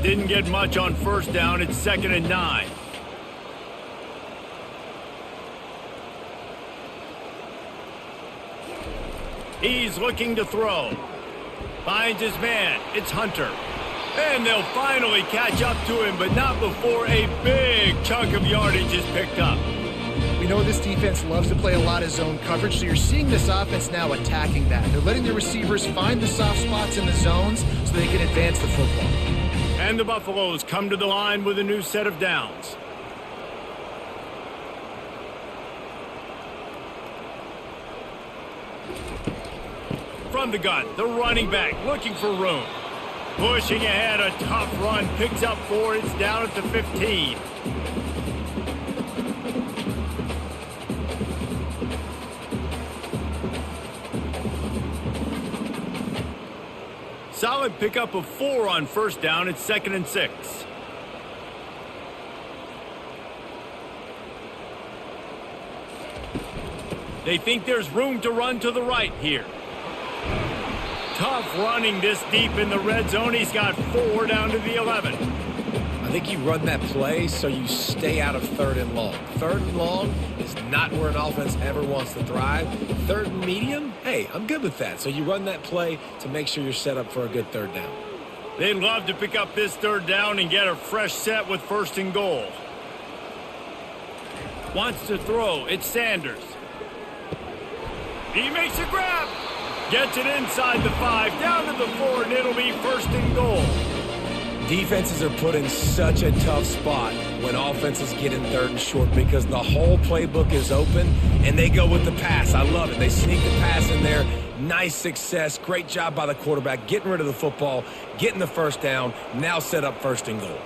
Didn't get much on first down. It's 2nd and 9. He's looking to throw. Finds his man. It's Hunter. And they'll finally catch up to him, but not before a big chunk of yardage is picked up. We know this defense loves to play a lot of zone coverage, so you're seeing this offense now attacking that. They're letting the receivers find the soft spots in the zones so they can advance the football. And the Buffaloes come to the line with a new set of downs. From the gun, the running back looking for room. Pushing ahead, a tough run, picks up 4, it's down at the 15. Solid pickup of 4 on first down, it's 2nd and 6. They think there's room to run to the right here. Tough running this deep in the red zone. He's got 4 down to the 11. I think you run that play so you stay out of 3rd and long. 3rd and long is not where an offense ever wants to thrive. 3rd and medium, hey, I'm good with that. So you run that play to make sure you're set up for a good 3rd down. They'd love to pick up this 3rd down and get a fresh set with 1st and goal. Wants to throw. It's Sanders. He makes a grab. Gets it inside the 5, down to the 4, and it'll be 1st and goal. Defenses are put in such a tough spot when offenses get in 3rd and short because the whole playbook is open, and they go with the pass. I love it. They sneak the pass in there. Nice success. Great job by the quarterback getting rid of the football, getting the 1st down, now set up 1st and goal.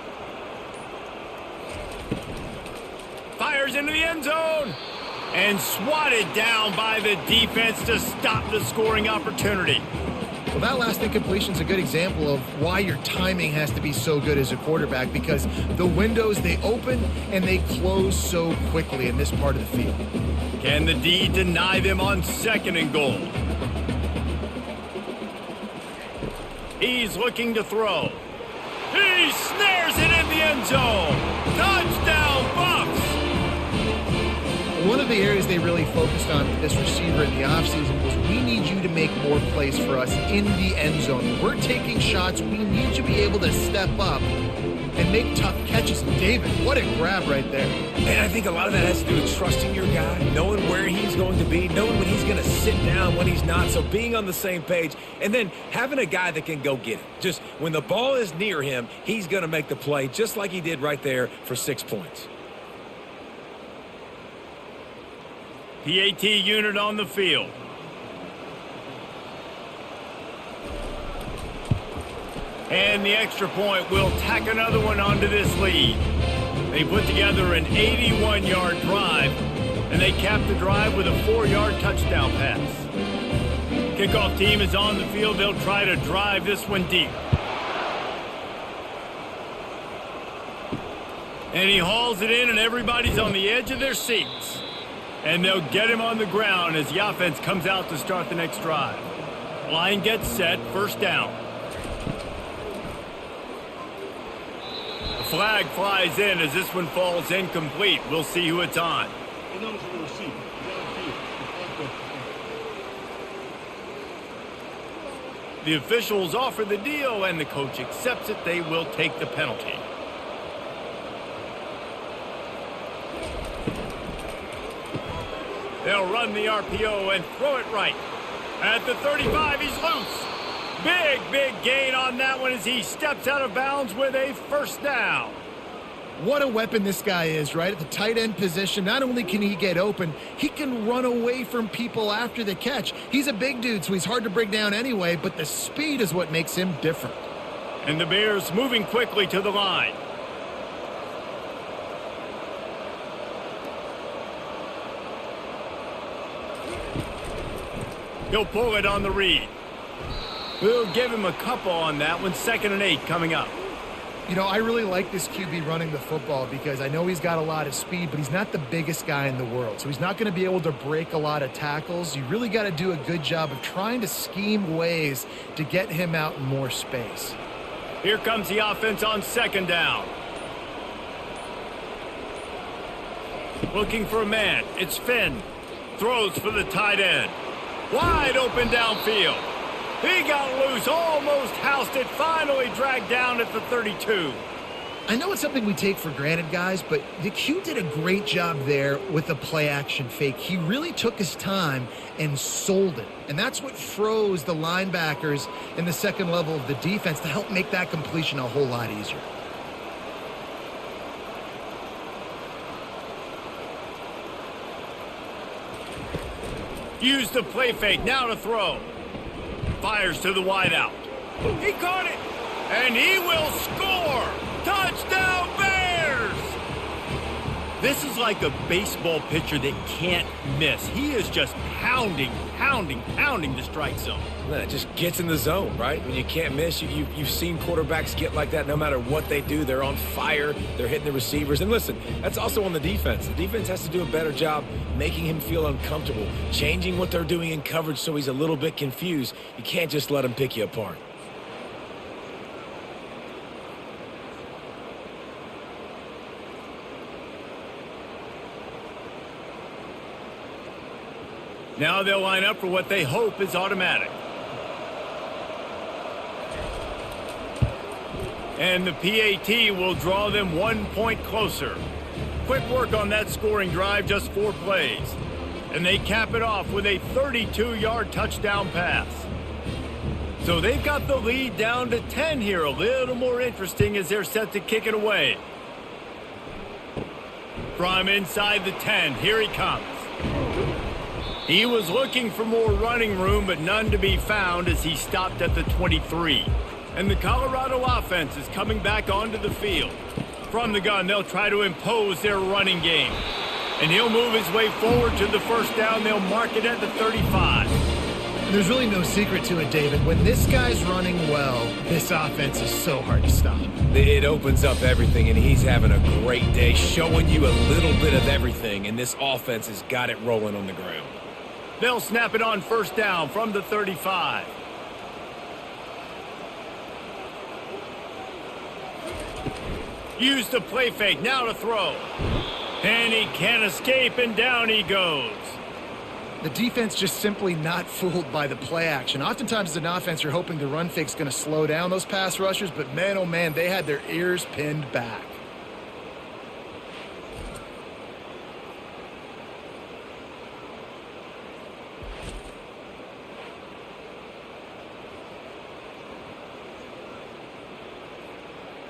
Fires into the end zone. And swatted down by the defense to stop the scoring opportunity. Well, that last incompletion is a good example of why your timing has to be so good as a quarterback, because the windows, they open and they close so quickly in this part of the field. Can the D deny them on 2nd and goal? He's looking to throw. He snares it in the end zone. Touchdown, Buffs! One of the areas they really focused on with this receiver in the offseason was, we need you to make more plays for us in the end zone. We're taking shots. We need you to be able to step up and make tough catches. David, what a grab right there. And I think a lot of that has to do with trusting your guy, knowing where he's going to be, knowing when he's going to sit down, when he's not, so being on the same page, and then having a guy that can go get it. Just when the ball is near him, he's going to make the play, just like he did right there for 6 points. PAT unit on the field. And the extra point will tack another one onto this lead. They put together an 81-yard drive, and they cap the drive with a 4-yard touchdown pass. Kickoff team is on the field. They'll try to drive this one deep. And he hauls it in, and everybody's on the edge of their seats. And they'll get him on the ground as the offense comes out to start the next drive. Line gets set, first down. The flag flies in as this one falls incomplete. We'll see who it's on. The officials offer the deal, and the coach accepts it. They will take the penalty. They'll run the RPO and throw it right. At the 35, he's loose. Big gain on that one as he steps out of bounds with a first down. What a weapon this guy is, right? At the tight end position, not only can he get open, he can run away from people after the catch. He's a big dude, so he's hard to bring down anyway, but the speed is what makes him different. And the Bears moving quickly to the line. He'll pull it on the read. We'll give him a couple on that one. 2nd and 8 coming up. You know, I really like this QB running the football because I know he's got a lot of speed, but he's not the biggest guy in the world. So he's not going to be able to break a lot of tackles. You really got to do a good job of trying to scheme ways to get him out in more space. Here comes the offense on 2nd down. Looking for a man. It's Finn. Throws for the tight end. Wide open downfield. He got loose, almost housed it, finally dragged down at the 32. I know it's something we take for granted, guys, but the Q did a great job there with the play-action fake. He really took his time and sold it, and that's what froze the linebackers in the second level of the defense to help make that completion a whole lot easier. Use the play fake, now to throw. Fires to the wideout. He caught it, and he will score. Touchdown Bears! This is like a baseball pitcher that can't miss. He is just pounding the strike zone. It just gets in the zone, right? When you can't miss, you've seen quarterbacks get like that no matter what they do. They're on fire. They're hitting the receivers. And listen, that's also on the defense. The defense has to do a better job making him feel uncomfortable, changing what they're doing in coverage so he's a little bit confused. You can't just let him pick you apart. Now they'll line up for what they hope is automatic. And the PAT will draw them 1 point closer. Quick work on that scoring drive, just 4 plays. And they cap it off with a 32-yard touchdown pass. So they've got the lead down to 10 here. A little more interesting as they're set to kick it away. From inside the 10, here he comes. He was looking for more running room, but none to be found as he stopped at the 23. And the Colorado offense is coming back onto the field. From the gun, they'll try to impose their running game. And he'll move his way forward to the first down. They'll mark it at the 35. There's really no secret to it, David. When this guy's running well, this offense is so hard to stop. It opens up everything, and he's having a great day, showing you a little bit of everything, and this offense has got it rolling on the ground. They'll snap it on first down from the 35. Use the play fake, now to throw. And he can't escape, and down he goes. The defense just simply not fooled by the play action. Oftentimes as an offense, you're hoping the run fake's going to slow down those pass rushers, but man, oh man, they had their ears pinned back.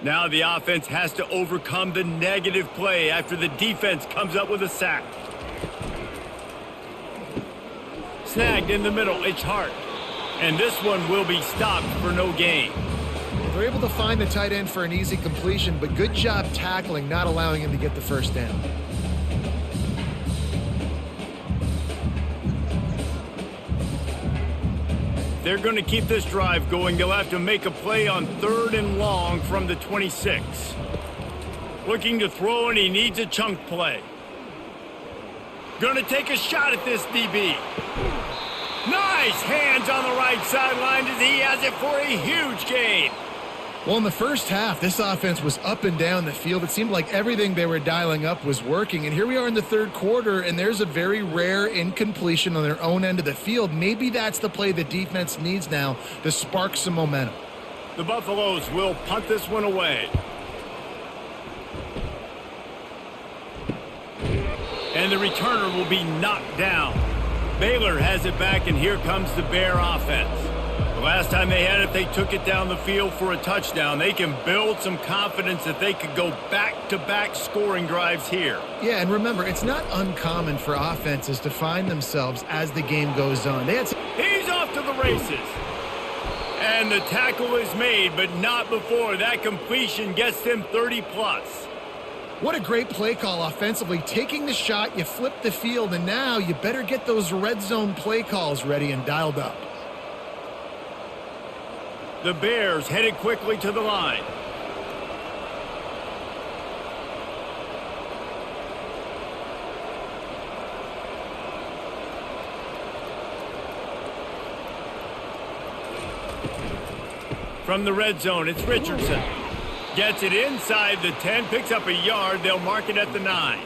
Now the offense has to overcome the negative play after the defense comes up with a sack. Snagged in the middle, it's Hart. And this one will be stopped for no gain. They're able to find the tight end for an easy completion, but good job tackling, not allowing him to get the first down. They're going to keep this drive going. They'll have to make a play on 3rd and long from the 26. Looking to throw, and he needs a chunk play. Going to take a shot at this DB. Nice hands on the right sideline as he has it for a huge gain. Well, in the first half, this offense was up and down the field. It seemed like everything they were dialing up was working. And here we are in the third quarter, and there's a very rare incompletion on their own end of the field. Maybe that's the play the defense needs now to spark some momentum. The Buffaloes will punt this one away. And the returner will be knocked down. Baylor has it back, and here comes the Bear offense. The last time they had it, they took it down the field for a touchdown. They can build some confidence that they could go back-to-back scoring drives here. Yeah, and remember, it's not uncommon for offenses to find themselves as the game goes on. He's off to the races. And the tackle is made, but not before that completion gets them 30-plus. What a great play call offensively. Taking the shot, you flip the field, and now you better get those red zone play calls ready and dialed up. The Bears headed quickly to the line. From the red zone, it's Richardson. Gets it inside the 10, picks up a yard. They'll mark it at the 9.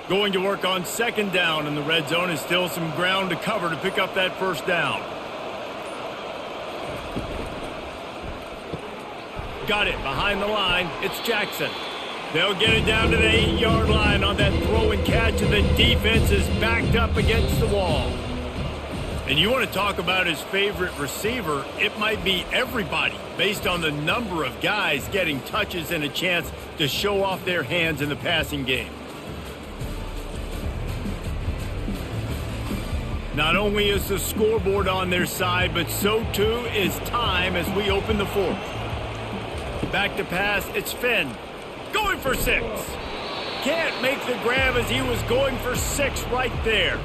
Going to work on 2nd down in the red zone, and still some ground to cover to pick up that 1st down. Got it behind the line. It's Jackson. They'll get it down to the 8-yard line on that throw and catch, and the defense is backed up against the wall. And you want to talk about his favorite receiver, it might be everybody based on the number of guys getting touches and a chance to show off their hands in the passing game. Not only is the scoreboard on their side, but so too is time as we open the 4th. Back to pass, it's Finn. Going for 6. Can't make the grab as he was going for 6 right there.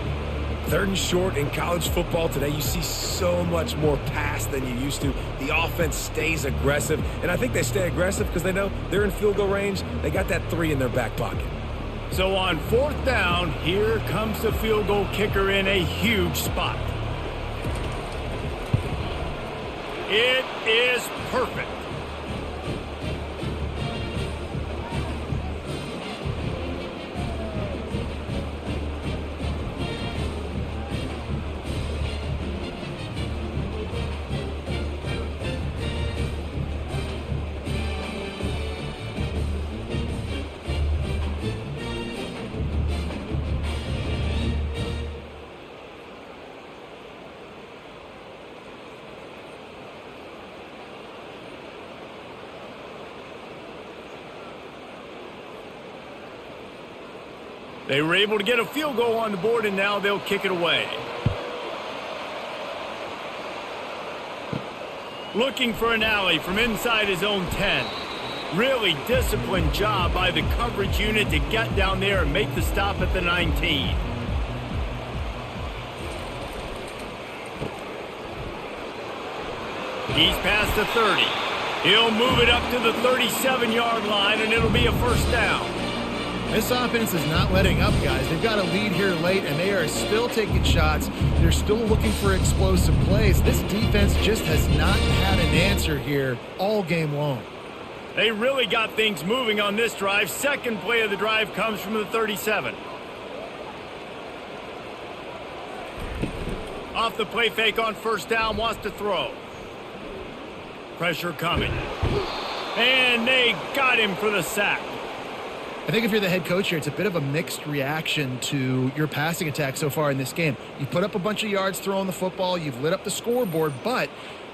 3rd and short in college football today. You see so much more pass than you used to. The offense stays aggressive, and I think they stay aggressive because they know they're in field goal range. They got that 3 in their back pocket. So on 4th down, here comes the field goal kicker in a huge spot. It is perfect. They were able to get a field goal on the board, and now they'll kick it away. Looking for an alley from inside his own 10. Really disciplined job by the coverage unit to get down there and make the stop at the 19. He's past the 30. He'll move it up to the 37-yard line, and it'll be a 1st down. This offense is not letting up, guys. They've got a lead here late, and they are still taking shots. They're still looking for explosive plays. This defense just has not had an answer here all game long. They really got things moving on this drive. Second play of the drive comes from the 37. Off the play fake on first down, wants to throw. Pressure coming. And they got him for the sack. I think if you're the head coach here, it's a bit of a mixed reaction to your passing attack so far in this game. You put up a bunch of yards throwing the football, you've lit up the scoreboard, but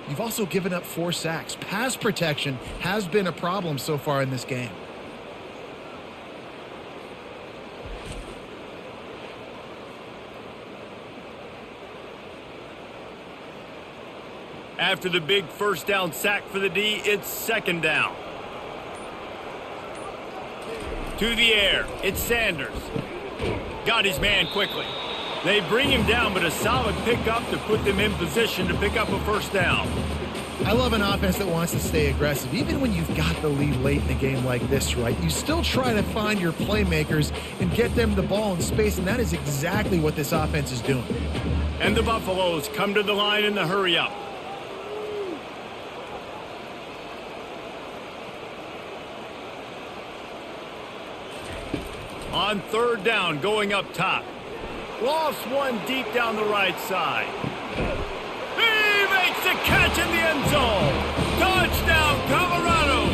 you've also given up 4 sacks. Pass protection has been a problem so far in this game. After the big first down sack for the D, it's second down. To the air, it's Sanders. Got his man quickly. They bring him down, but a solid pickup to put them in position to pick up a first down. I love an offense that wants to stay aggressive. Even when you've got the lead late in a game like this, right, you still try to find your playmakers and get them the ball in space, and that is exactly what this offense is doing. And the Buffaloes come to the line in the hurry-up. On third down, going up top. Lost one deep down the right side. He makes the catch in the end zone. Touchdown, Colorado.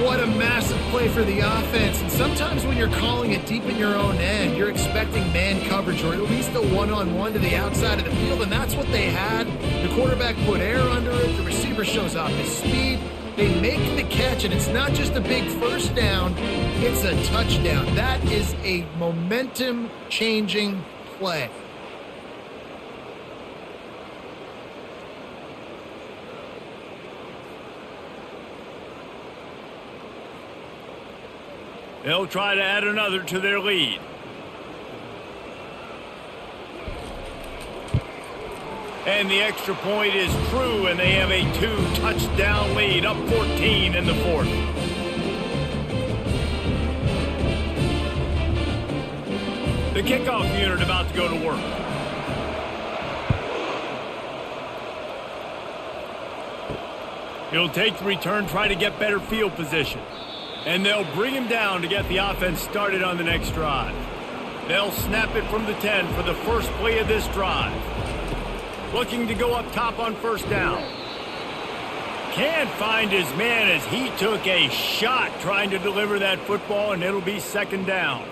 What a massive play for the offense. And sometimes when you're calling it deep in your own end, you're expecting man coverage or at least a one-on-one to the outside of the field, and that's what they had. The quarterback put air under it. The receiver shows off his speed. They make the catch, and it's not just a big first down, it's a touchdown. That is a momentum-changing play. They'll try to add another to their lead. And the extra point is true, and they have a 2-touchdown lead, up 14 in the fourth. The kickoff unit about to go to work. He'll take the return, try to get better field position. And they'll bring him down to get the offense started on the next drive. They'll snap it from the 10 for the first play of this drive. Looking to go up top on first down. Can't find his man as he took a shot trying to deliver that football, and it'll be second down.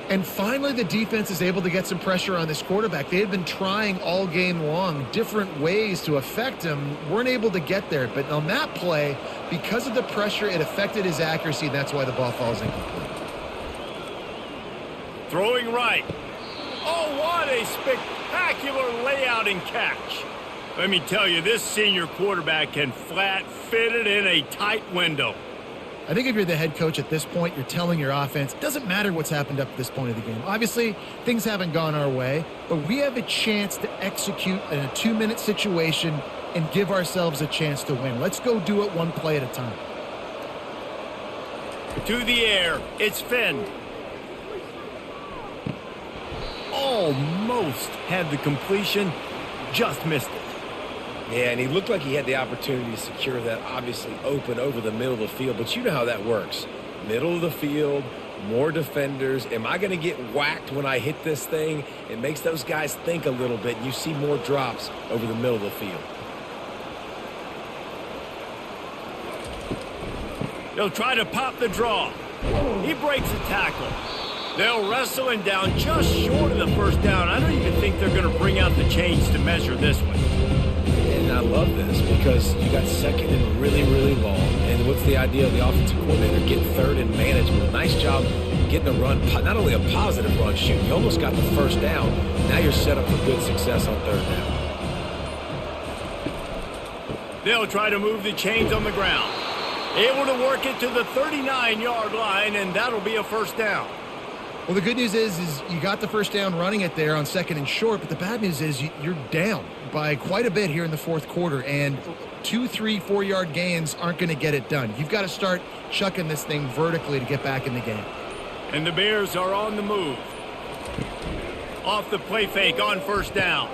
And finally, the defense is able to get some pressure on this quarterback. They had been trying all game long different ways to affect him. Weren't able to get there. But on that play, because of the pressure, it affected his accuracy. That's why the ball falls incomplete. Throwing right. Oh, what a spectacular layout and catch. Let me tell you, this senior quarterback can flat fit it in a tight window. I think if you're the head coach at this point, you're telling your offense, it doesn't matter what's happened up to this point of the game. Obviously, things haven't gone our way, but we have a chance to execute in a 2-minute situation and give ourselves a chance to win. Let's go do it one play at a time. To the air, it's Finn. Almost had the completion, just missed it. Yeah, and he looked like he had the opportunity to secure that, obviously open over the middle of the field, but you know how that works. Middle of the field, more defenders. Am I going to get whacked when I hit this thing? It makes those guys think a little bit, and you see more drops over the middle of the field. They'll try to pop the draw. He breaks a tackle. They'll wrestle him down just short of the first down. I don't even think they're going to bring out the chains to measure this one. And I love this because you got second and really, really long. And what's the idea of the offensive coordinator? Get third in management. Nice job getting a run, not only a positive run shooting, you almost got the first down. Now you're set up for good success on third down. They'll try to move the chains on the ground. Able to work it to the 39-yard line, and that'll be a first down. Well, the good news is you got the first down running it there on 2nd and short, but the bad news is you're down by quite a bit here in the fourth quarter, and 2, 3, 4-yard gains aren't going to get it done. You've got to start chucking this thing vertically to get back in the game. And the Bears are on the move. Off the play fake on first down.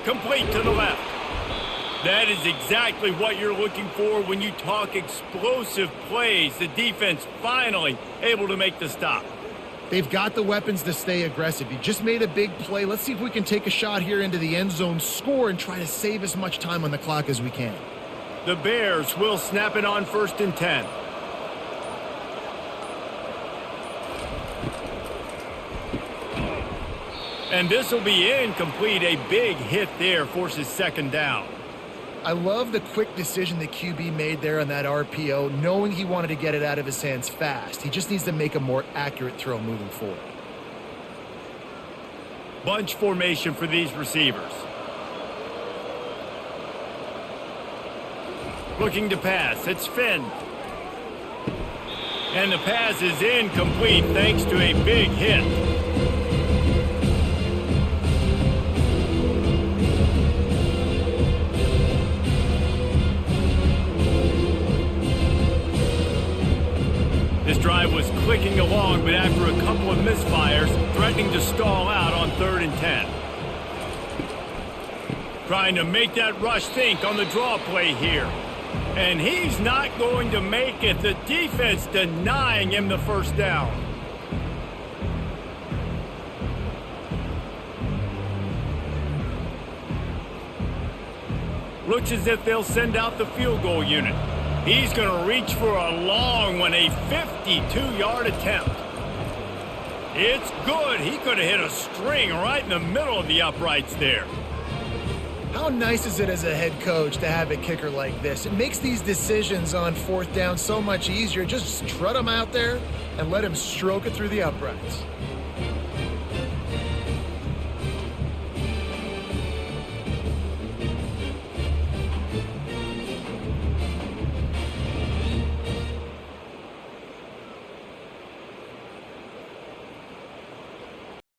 Complete to the left. That is exactly what you're looking for when you talk explosive plays. The defense finally able to make the stop. They've got the weapons to stay aggressive. You just made a big play. Let's see if we can take a shot here into the end zone, score, and try to save as much time on the clock as we can. The Bears will snap it on 1st and 10. And this will be incomplete. A big hit there forces 2nd down. I love the quick decision the QB made there on that RPO, knowing he wanted to get it out of his hands fast. He just needs to make a more accurate throw moving forward. Bunch formation for these receivers. Looking to pass. It's Finn. And the pass is incomplete thanks to a big hit. This drive was clicking along, but after a couple of misfires, threatening to stall out on 3rd and 10. Trying to make that rush think on the draw play here. And he's not going to make it. The defense denying him the first down. Looks as if they'll send out the field goal unit. He's going to reach for a long one, a 52-yard attempt. It's good. He could have hit a string right in the middle of the uprights there. How nice is it as a head coach to have a kicker like this? It makes these decisions on 4th down so much easier. Just strut him out there and let him stroke it through the uprights.